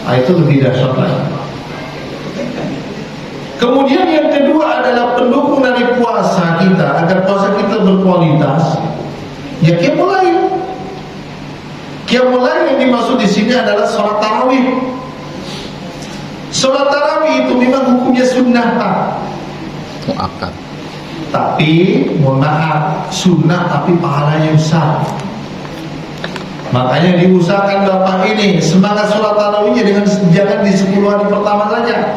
Nah, itu lebih dahsyat lagi. Kemudian yang kedua adalah pendukung dari puasa kita, agar puasa kita berkualitas. Ya qiyamul lail. Qiyamul lail yang dimaksud di sini adalah sholat tarawih. Sholat tarawih itu memang hukumnya sunnah Pak. Muakkad. Tapi mohon maaf, sunnah tapi pahalanya besar. Makanya diusahakan Bapak ini semangat sholat tarawihnya dengan jangan di 10 hari pertama saja,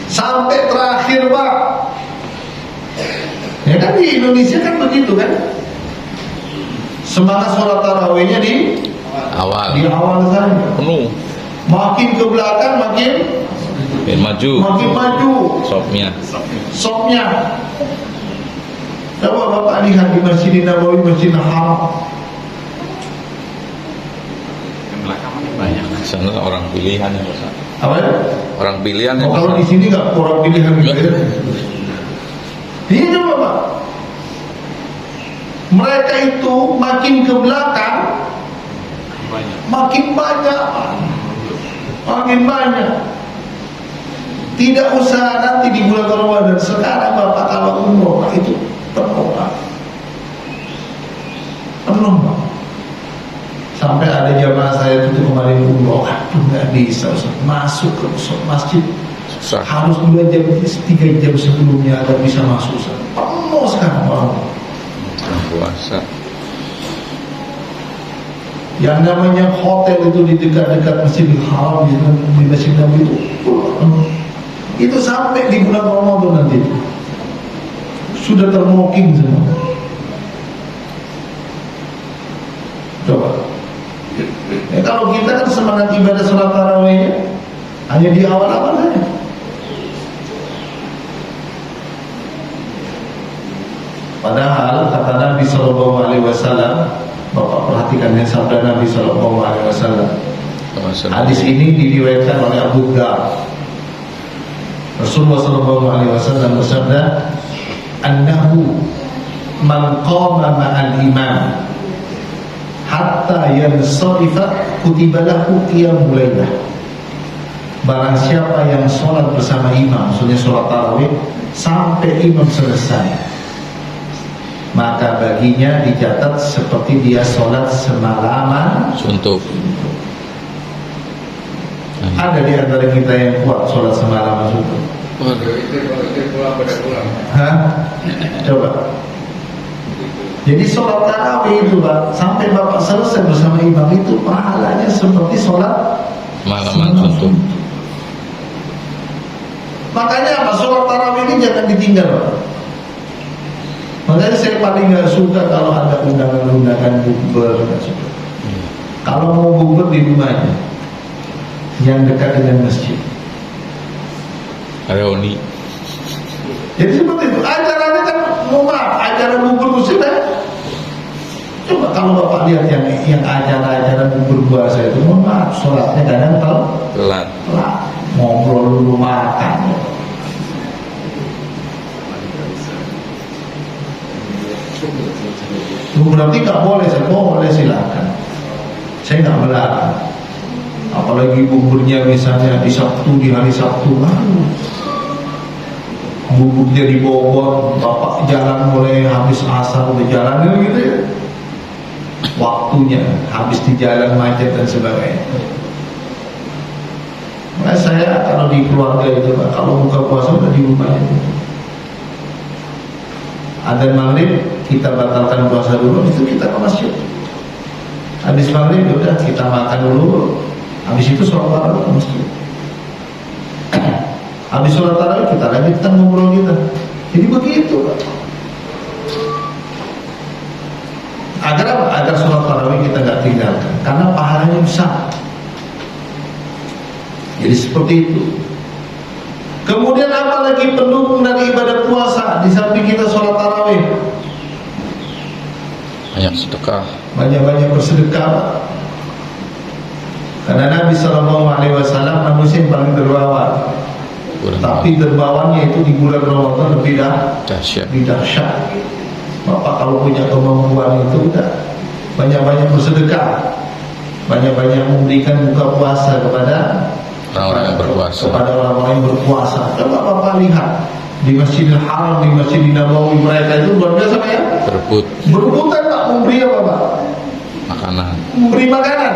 sampai terakhir Pak. Ya kan di Indonesia kan begitu kan. Semangat sholat tarawihnya di awal saja. Penuh. Makin ke belakang makin maju. Sopnya. Coba Bapak lihat di Masjid Nabawi, Masjid Haram. Yang belakang banyak. Sana orang pilihan ya Pak. Apa ya? Orang pilihan ya. Kalau di sini nggak orang pilihan gitu ya. Ini coba Pak. Mereka itu makin ke belakang makin banyak. Tidak usah nanti di bulan Ramadan, sekarang Bapak kalau umroh Pak, itu penuh Pak. Sampai ada jamaah saya itu kemarin umroh, aduh nggak bisa Ustaz, masuk ke masjid susah. Harus 2 jam, 3 jam sebelumnya agar bisa masuk Ustaz. Penuh sekarang orang puasa. Yang namanya hotel itu di dekat-dekat Masjidil Haram, di Masjid Nabi itu sampai di bulan Ramadan nanti sudah termoking semua. Coba. Ya, kalau kita kan semangat ibadah sholat tarawihnya hanya di awal-awal saja. Padahal kata Nabi Sallallahu Alaihi Wasallam, Bapak perhatikan ya sabda Nabi Sallallahu Alaihi Wasallam. Hadis ini diriwayatkan oleh Abu Dhar. Rasulullah Sallallahu Alaihi Wasallam bersabda, "Annahu man qama ma'al imam hatta yansarifa kutiba lahu qiyamul lailah." Barang siapa yang sholat bersama imam, maksudnya sholat tarawih, sampai imam selesai, maka baginya dicatat seperti dia sholat semalaman suntuk. Ada di antara kita yang kuat sholat semalaman suntuk? Hah? Coba. Jadi sholat tarawih itu Pak, sampai Bapak selesai bersama imam itu pahalanya seperti sholat Malaman suntuk. Makanya apa? Sholat tarawih ini jangan ditinggal Pak. Makanya saya paling gak suka kalau ada undangan-undangan bukber. Kalau mau bukber di rumahnya, yang dekat dengan masjid. Reuni. Jadi seperti itu. Ajarannya kan, mohon maaf, ajaran bukber muslim kan. Coba kalau Bapak lihat yang acara-acara bukber puasa itu, mohon maaf, sholatnya kadang Telat. ngobrol dulu makan. Itu berarti nggak boleh, saya boleh silakan. Saya nggak melarang. Apalagi buburnya misalnya di Sabtu, di hari Sabtu, buburnya di Bogor, Bapak jalan mulai habis asar udah jalan gitu ya. Waktunya habis di jalan macet dan sebagainya. Nah, saya kalau di keluarga itu Pak, kalau buka puasa udah di rumahnya. Adzan maghrib kita batalkan puasa dulu, itu kita ke masjid. Habis maghrib udah kita makan dulu, habis itu sholat tarawih ke masjid. Habis sholat tarawih kita lanjutkan ngobrol kita. Jadi begitu Pak. Agar apa? Agar sholat tarawih kita nggak tinggalkan, karena pahalanya besar. Jadi seperti itu. Kemudian apa lagi pendukung dari ibadah puasa di samping kita sholat tarawih? Banyak sedekah. Banyak-banyak bersedekah. Karena Nabi SAW manusia yang paling dermawan. Tapi dermawannya itu di bulan Ramadan lebih dahsyat. Bapak kalau punya kemampuan itu udah banyak-banyak bersedekah, banyak-banyak memberikan buka puasa kepada orang-orang yang berpuasa. Kepada orang-orang yang berpuasa. Coba Bapak lihat di Masjidil Haram, di Masjidil Nabawi, mereka itu luar biasa Pak ya. Berebutan Pak, memberi apa Pak? Makanan. Memberi makanan.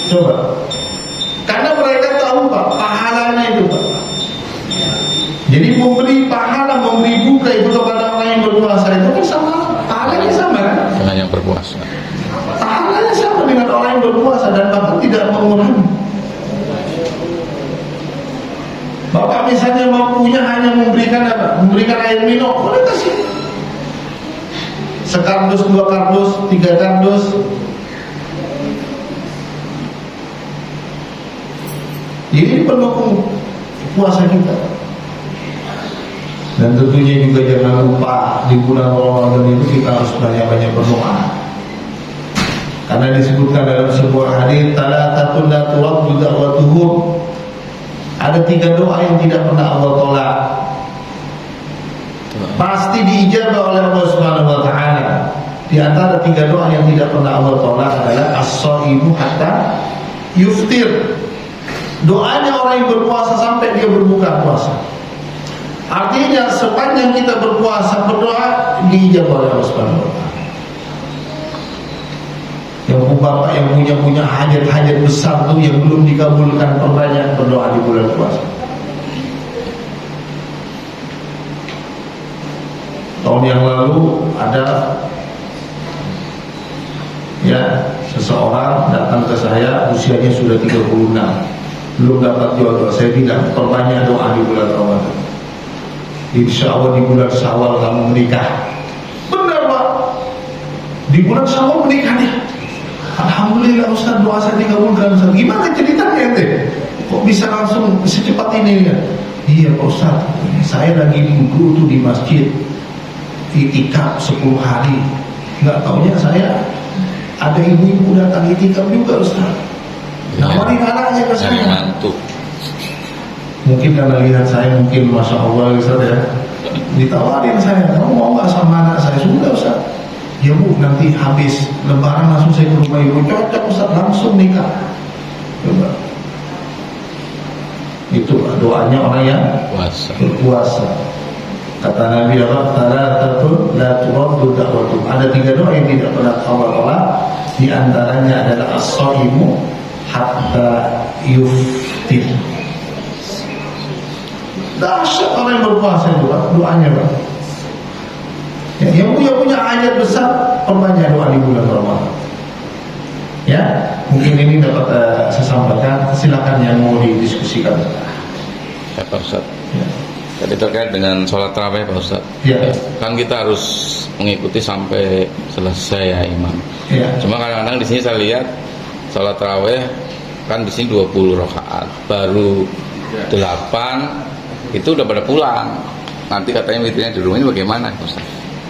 Coba. Karena mereka tahu Pak, pahalanya itu Pak. Jadi memberi pahala, memberi buka itu kepada orang yang berpuasa itu kan sama, pahalanya sama kan? Dengan yang berpuasa. Pahalanya sama dengan orang yang berpuasa dan bahkan tidak mengurangi. Bapak misalnya mampunya hanya memberikan apa? Memberikan air minum, boleh kasih. Sekardus, 2 kardus, 3 kardus. Ini pendukung puasa kita. Dan tentunya juga jangan lupa di bulan Ramadan itu kita harus banyak-banyak berdoa. Karena disebutkan dalam sebuah hadis, talatatun la turaddu da'watuhum. Ada 3 doa yang tidak pernah Allah tolak. Pasti diijabah oleh Allah Subhanahu wa taala. Di antara 3 doa yang tidak pernah Allah tolak adalah as-shaimu hatta yuftir. Doanya orang yang berpuasa sampai dia berbuka puasa. Artinya sepanjang kita berpuasa berdoa diijabah oleh Allah Subhanahu wa taala. Yang Bapak yang punya hajat-hajat besar tuh yang belum dikabulkan, perbanyak berdoa di bulan puasa. Tahun yang lalu ada seseorang datang ke saya, usianya sudah 36, belum dapat jodoh. Saya bilang perbanyak doa di bulan Ramadan. Insya Allah di bulan Syawal kamu menikah. Benar Pak, di bulan Syawal menikah nih. Alhamdulillah Ustaz, doa saya dikabulkan Ustaz. Gimana ceritanya ente? Kok bisa langsung secepat ini ya? Iya Pak Ustaz, saya lagi duduk tuh di masjid itikaf 10 hari. Nggak taunya saya ada ibu-ibu datang itikaf juga Ustaz. Nawarin anaknya ke saya. Mantu. Mungkin karena lihat saya mungkin Masya Allah Ustaz ya, ditawarin saya, kamu mau gak sama anak saya? Sudah Ustaz. Ya Bu, nanti habis lebaran langsung saya ke rumah ibu. Cocok Ustaz, langsung nikah. Coba. Itu doanya orang yang berpuasa. Kata Nabi Allah, talatatun la turaddu da'watuhum. Ada 3 doa yang tidak pernah Allah tolak. Di antaranya adalah as-shaimu hatta yuftir. Dahsyat orang yang berpuasa itu Pak, doanya Pak. Ya, yang punya ayat besar, perbanyak doa di bulan Ramadan. Ya, mungkin ini dapat saya sampaikan. Silakan yang mau didiskusikan. Ya Pak Ustaz. Ya. Tadi terkait dengan sholat tarawih Pak Ustaz. Ya. Kan kita harus mengikuti sampai selesai ya imam. Ya. Cuma kadang-kadang di sini saya lihat sholat tarawih kan di sini 20 rakaat, baru 8 itu udah pada pulang. Nanti katanya witirnya di rumah ini bagaimana Pak Ustaz?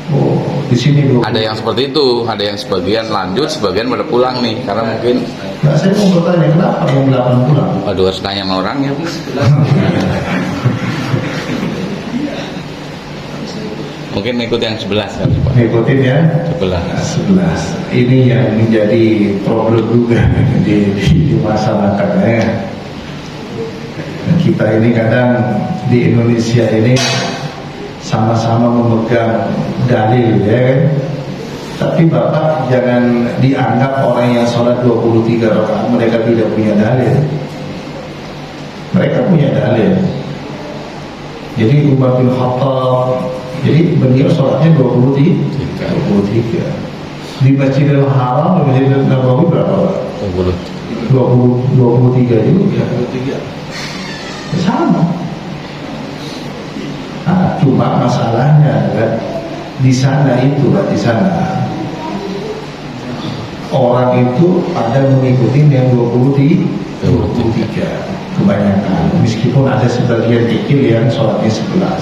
Oh, di sini 20. Ada yang seperti itu, ada yang sebagian lanjut, sebagian pada pulang nih, karena mungkin Nah, saya mau bertanya kenapa yang 8 pulang? aduh harus tanya sama orangnya. Mungkin ikut yang 11 kan Pak? Ngikutin ya. 11. Ini yang menjadi problem juga di masyarakat ya. Kita ini kadang di Indonesia ini sama-sama memegang dalil ya kan. Tapi Bapak jangan dianggap orang yang sholat 23 rakaat mereka tidak punya dalil. Mereka punya dalil. Jadi Umar bin Khattab, jadi beliau sholatnya 23. Di Masjidil Haram, di Masjidil Nabawi berapa? 23 juga. Sama. Nah, cuma masalahnya kan di sana itu, di sana orang itu ada mengikuti yang 23 kebanyakan, meskipun ada sebagian kecil yang sholatnya 11.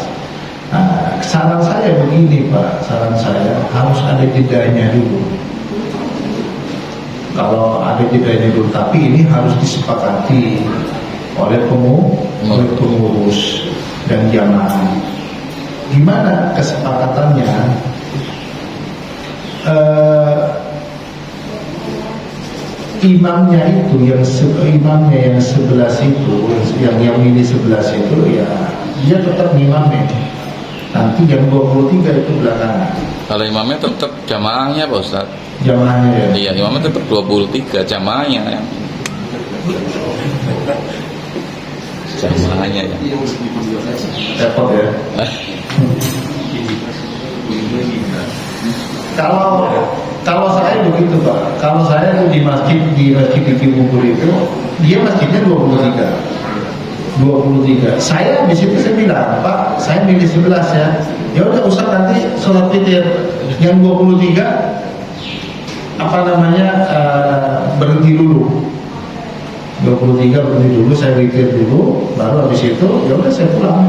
Nah, saran saya begini Pak, saran saya harus ada jedanya dulu. Kalau ada jedanya dulu, tapi ini harus disepakati oleh pengurus dan jamaah. Gimana kesepakatannya? Imamnya itu yang 11 itu, yang ini 11 itu ya dia tetap imamnya. Nanti yang 23 itu belakangan. Kalau imamnya tetap jamaahnya Pak Ustaz. Jamaahnya ya. Iya, imamnya tetap 23 jamaahnya ya. Jamaahnya ya. Repot ya. Kalau saya begitu Pak, kalau saya di masjid di Cibubur itu dia masjidnya 23. Saya di situ saya bilang Pak, saya milih 11 ya. Ya udah usah nanti sholat witir yang 23 berhenti dulu. 23 berhenti dulu, saya witir dulu, baru habis itu ya udah saya pulang.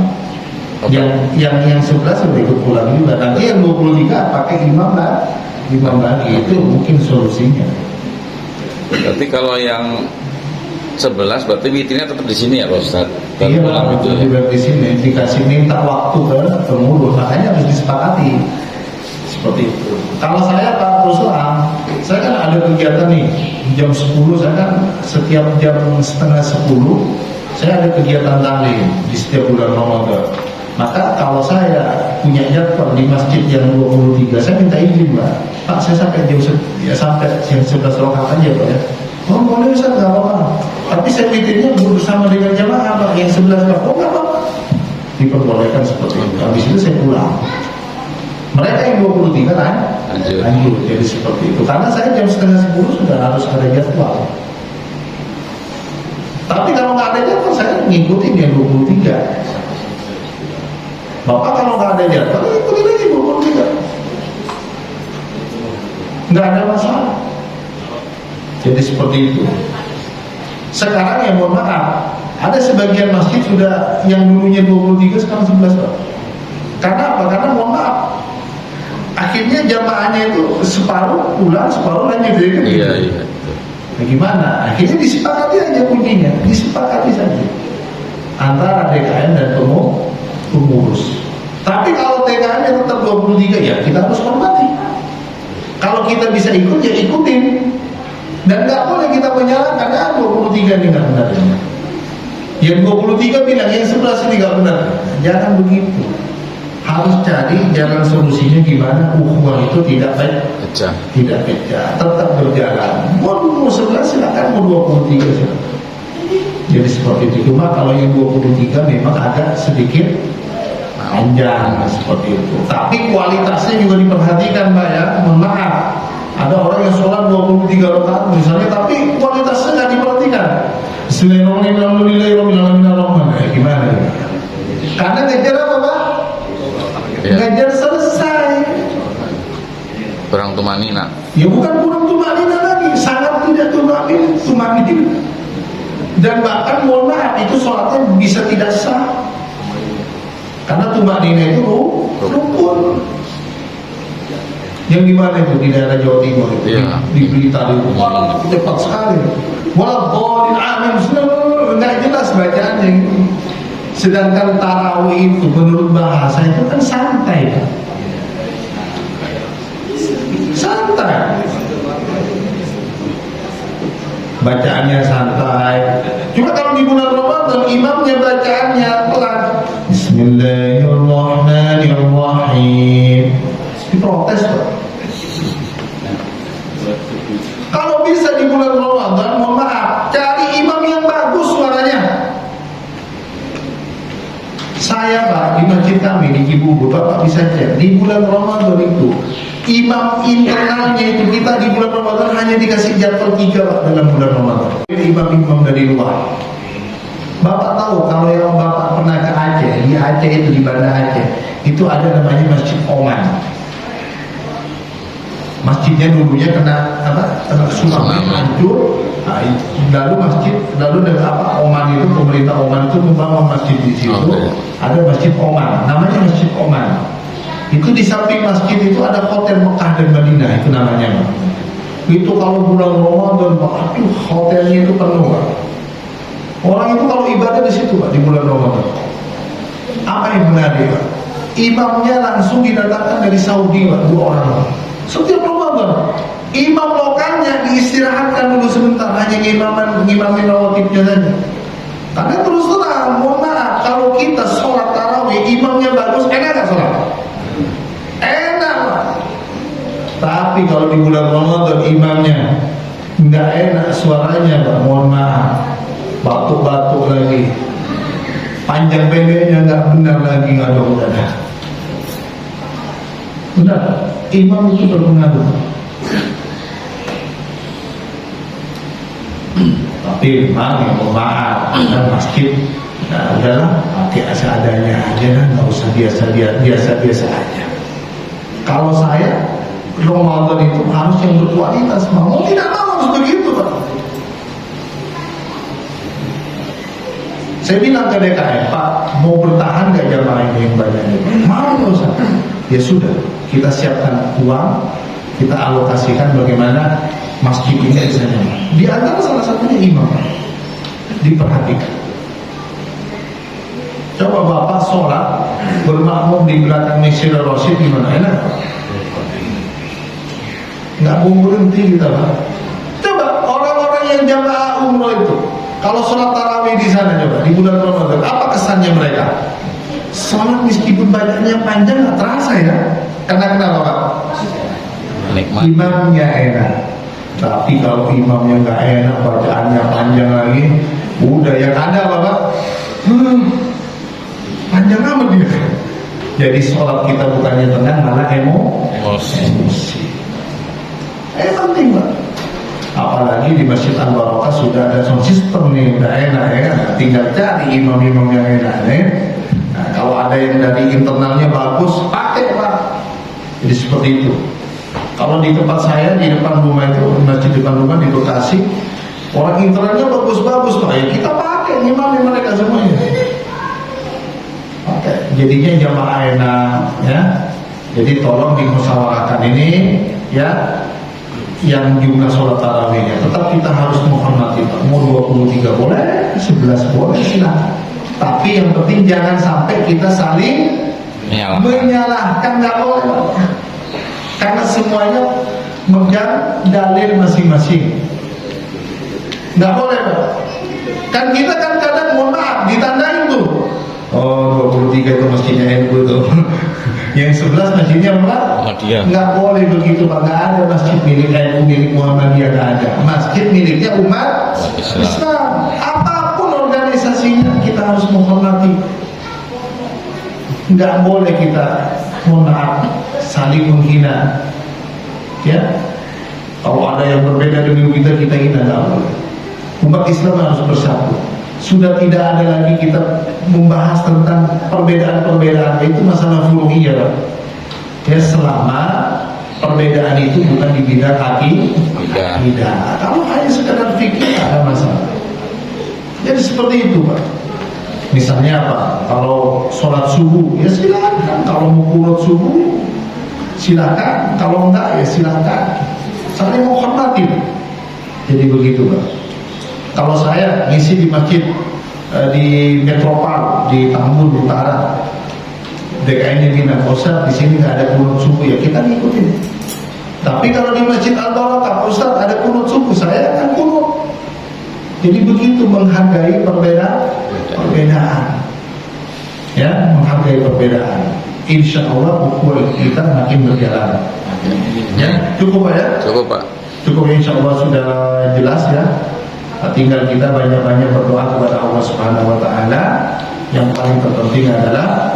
Okay. Yang 11 sudah ikut pulang juga. Nanti yang 23 pakai imam lagi, itu mungkin solusinya. Berarti kalau yang 11 berarti witirnya tetap di sini ya Pak Ustaz. Iya, pulang itu ya. juga di sini dikasih minta waktu ke pengurus, makanya harus disepakati seperti itu. Kalau saya Pak Ruslan, saya kan ada kegiatan nih jam 10, saya kan setiap jam setengah 10 saya ada kegiatan taklim di setiap bulan Ramadan. Maka kalau saya punya jadwal di masjid yang 23, saya minta izin Pak, saya sampai jam sampai jam 11 rakaat aja Pak ya. Oh boleh Ustaz, nggak apa-apa. Tapi saya witirnya bersama dengan jamaah Pak, yang 11 Pak. Oh nggak apa-apa. Diperbolehkan seperti itu. Habis itu saya pulang. Mereka yang 23 kan lanjut. Jadi seperti itu. Karena saya jam setengah 10 sudah harus ada jadwal. Tapi kalau nggak ada jadwal, saya ngikutin yang 23. Bapak kalau nggak ada jadwal, ikutin aja 23. Nggak ada masalah. Jadi seperti itu. Sekarang ya mohon maaf, ada sebagian masjid sudah yang dulunya 23 sekarang 11 Pak. Karena apa? Karena mohon maaf, akhirnya jamaahnya itu separuh pulang, separuh lanjut. Iya. Nah, gimana? Akhirnya disepakati aja kuncinya, disepakati saja antara DKM dan pengurus. Tapi kalau TKM tetap 23 ya kita harus hormati. Kalau kita bisa ikut ya ikutin. Dan nggak boleh kita menyalahkan 23 ini nggak benar. Yang 23 bilang yang 11 ini nggak benar. Jangan begitu. Harus cari jalan solusinya gimana ukhuwah itu tidak pecah, tetap berjalan. Mau 11 silakan, mau 23 silakan. Jadi seperti itu. Cuma kalau yang 23 memang agak sedikit panjang seperti itu. Tapi kualitasnya juga diperhatikan Mbak ya. Mohon maaf, ada orang yang sholat 23 rakaat misalnya, tapi kualitasnya nggak diperhatikan. Bismillahirrahmanirrahim. Gimana ya? Karena ngejar apa Pak? Ngejar selesai. Kurang tumanina. Ya bukan kurang tumanina lagi, sangat tidak tumanina. Dan bahkan mohon maaf, itu sholatnya bisa tidak sah. Karena tumanina itu rukun. Yang di mana itu di daerah Jawa Timur itu, ya. Di Blitar itu, wah cepat sekali. Waladhdallin amin, nggak jelas bacaannya. Sedangkan tarawih itu menurut bahasa itu kan santai, santai. Bacaannya santai. Cuma kalau di bulan Ramadan imamnya bacaannya pelan. Bismillahirrahmanirrahim. Diprotes Pak. Kalau bisa di bulan Ramadan, mohon maaf, cari imam yang bagus suaranya. Saya Pak, di masjid kami di Cibubur, Bapak bisa cek, di bulan Ramadan itu imam internalnya itu kita di bulan Ramadan hanya dikasih jadwal 3 Pak dalam bulan Ramadan. Ini imam-imam dari luar. Bapak tahu kalau yang Bapak pernah ke Aceh, di Aceh itu di Banda Aceh, itu ada namanya Masjid Oman. Masjidnya dulunya kena tsunami hancur. Nah, lalu dengan Oman itu, pemerintah Oman itu membangun masjid di situ. Okay. Ada Masjid Oman, namanya Masjid Oman. Itu di samping masjid itu ada hotel Mekah dan Madinah, itu namanya. Itu kalau bulan Ramadan, aduh hotelnya itu penuh Pak. Orang itu kalau ibadah di situ Pak di bulan Ramadan. Apa yang menarik Pak? Imamnya langsung didatangkan dari Saudi Pak, 2 orang. Setiap Ramadan, imam lokalnya diistirahatkan dulu sebentar, hanya ngimamin rawatibnya saja. Karena terus terang, mohon maaf, kalau kita sholat tarawih, imamnya bagus, enak gak sholat? Enak Pak. Tapi kalau di bulan Ramadan imamnya nggak enak suaranya Pak, mohon maaf, batuk-batuk lagi, panjang pendeknya nggak benar lagi, nggak ada. Benar, imam itu berpengaruh. Tapi memang ya mohon maaf, kan masjid, nah udahlah pakai seadanya aja lah, nggak usah biasa aja. Kalau saya Ramadan itu harus yang berkualitas, mau tidak mau harus begitu Pak. Saya bilang ke DKM, Pak, mau bertahan gak jamaah ini yang banyak ini? Mau nggak usah. Ya sudah, kita siapkan uang, kita alokasikan bagaimana masjid ini bisa nyaman. Di antara salah satunya imam, diperhatikan. Coba Bapak sholat bermakmum di belakang Masjidil Rasyid gimana? Enak Pak? Nggak mau berhenti kita Pak. Coba orang-orang yang jamaah umroh itu, kalau sholat tarawih di sana coba di bulan Ramadan, apa kesannya mereka? Sholat meskipun bacanya panjang nggak terasa ya. Karena kenapa Pak? Nikmat. Imamnya enak. Tapi kalau imamnya nggak enak, bacaannya panjang lagi, udah yang ada Bapak, panjang amat dia. Jadi sholat kita bukannya tenang, malah emosi. Penting Pak. Apalagi di Masjid Al-Barakah sudah ada sound system nih, udah enak ya. Tinggal cari imam-imam yang enak ya. Nah, kalau ada yang dari internalnya bagus, pakai Pak. Jadi seperti itu. Kalau di tempat saya di depan rumah itu, masjid depan rumah di Bekasi, orang internalnya bagus-bagus Pak. Ya kita pakai imam mereka semuanya. Pakai. Jadinya jamaah enak ya. Jadi tolong dimusyawarahkan ini ya. Yang jumlah sholat tarawihnya tetap kita harus menghormati Pak. Mau 23 boleh, 11 boleh, silakan. Tapi yang penting jangan sampai kita saling menyalahkan, nggak boleh Pak. Karena semuanya megang dalil masing-masing. Nggak boleh Pak. Kan kita kan kadang mohon maaf ditandain tuh. Oh 23 itu masjidnya NU tuh. Yang 11 masjidnya Muhammadiyah. Nggak boleh begitu Pak. Nggak ada masjid milik NU, milik Muhammadiyah, nggak ada. Masjid miliknya umat Islam. Apapun organisasinya kita harus menghormati. Nggak boleh kita, mohon maaf, saling menghina. Ya, kalau ada yang berbeda dengan kita hina, nggak boleh. Umat Islam harus bersatu. Sudah tidak ada lagi kita membahas tentang perbedaan-perbedaan, itu masalah furu'iyah. Ya, selama perbedaan itu bukan di bidang akidah. Kalau hanya sekadar fikih ada masalah. Jadi seperti itu, Pak. Misalnya apa? Kalau sholat subuh ya silakan. Kalau mau qunut subuh silakan. Kalau enggak ya silakan. Saling menghormati. Jadi begitu, Pak. Kalau saya ngisi di masjid di Metropol di Tambun Utara, DKI Bina Ustaz, di sini nggak ada qunut subuh ya kita ngikutin. Tapi kalau di Masjid Al-Barakah Ustaz ada qunut subuh, saya akan qunut. Jadi begitu, menghargai perbedaan. Ya, menghargai perbedaan. Insya Allah ukhuwah kita makin berjalan. Ya, cukup Pak ya? Cukup Pak. Cukup, insya Allah sudah jelas ya. Tinggal kita banyak-banyak berdoa kepada Allah Subhanahu Wa Taala. Yang paling terpenting adalah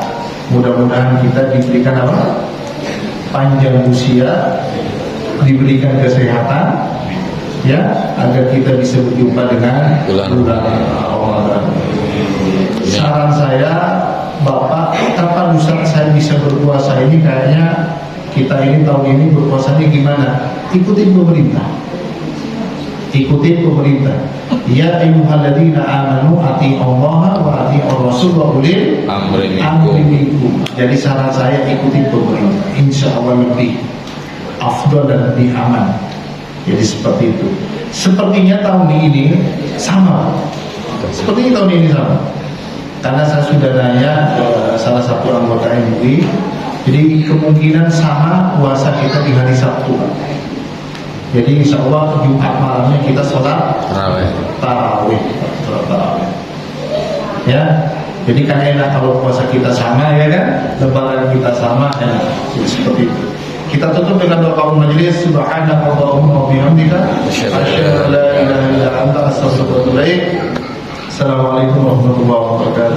mudah-mudahan kita diberikan apa? Panjang usia, diberikan kesehatan, ya, agar kita bisa berjumpa dengan bulan Ramadan. Saran saya, Bapak, kapan Ustaz saya bisa berpuasa? Ini kayaknya kita ini tahun ini berpuasanya gimana? Ikutin pemerintah. Ya ayyuhalladzina amanu atii'allaha wa atii'ur rasul wa ulil amri minkum. Jadi saran saya ikutin pemerintah. Insya Allah lebih afdal dan lebih aman. Jadi seperti itu. Sepertinya tahun ini sama. Karena saya sudah nanya ke salah satu anggota MUI, jadi kemungkinan sama puasa kita di hari Sabtu. Jadi insya Allah Jumat malamnya kita sholat tarawih. Ya, jadi kan enak kalau puasa kita sama, ya kan? Lebaran kita sama, enak. Jadi seperti itu. Kita tutup dengan doa kaum majelis. Subhanakallahumma wa bihamdika asyhadu an la ilaha illa anta astaghfiruka wa atubu ilaik. Assalamualaikum warahmatullahi wabarakatuh.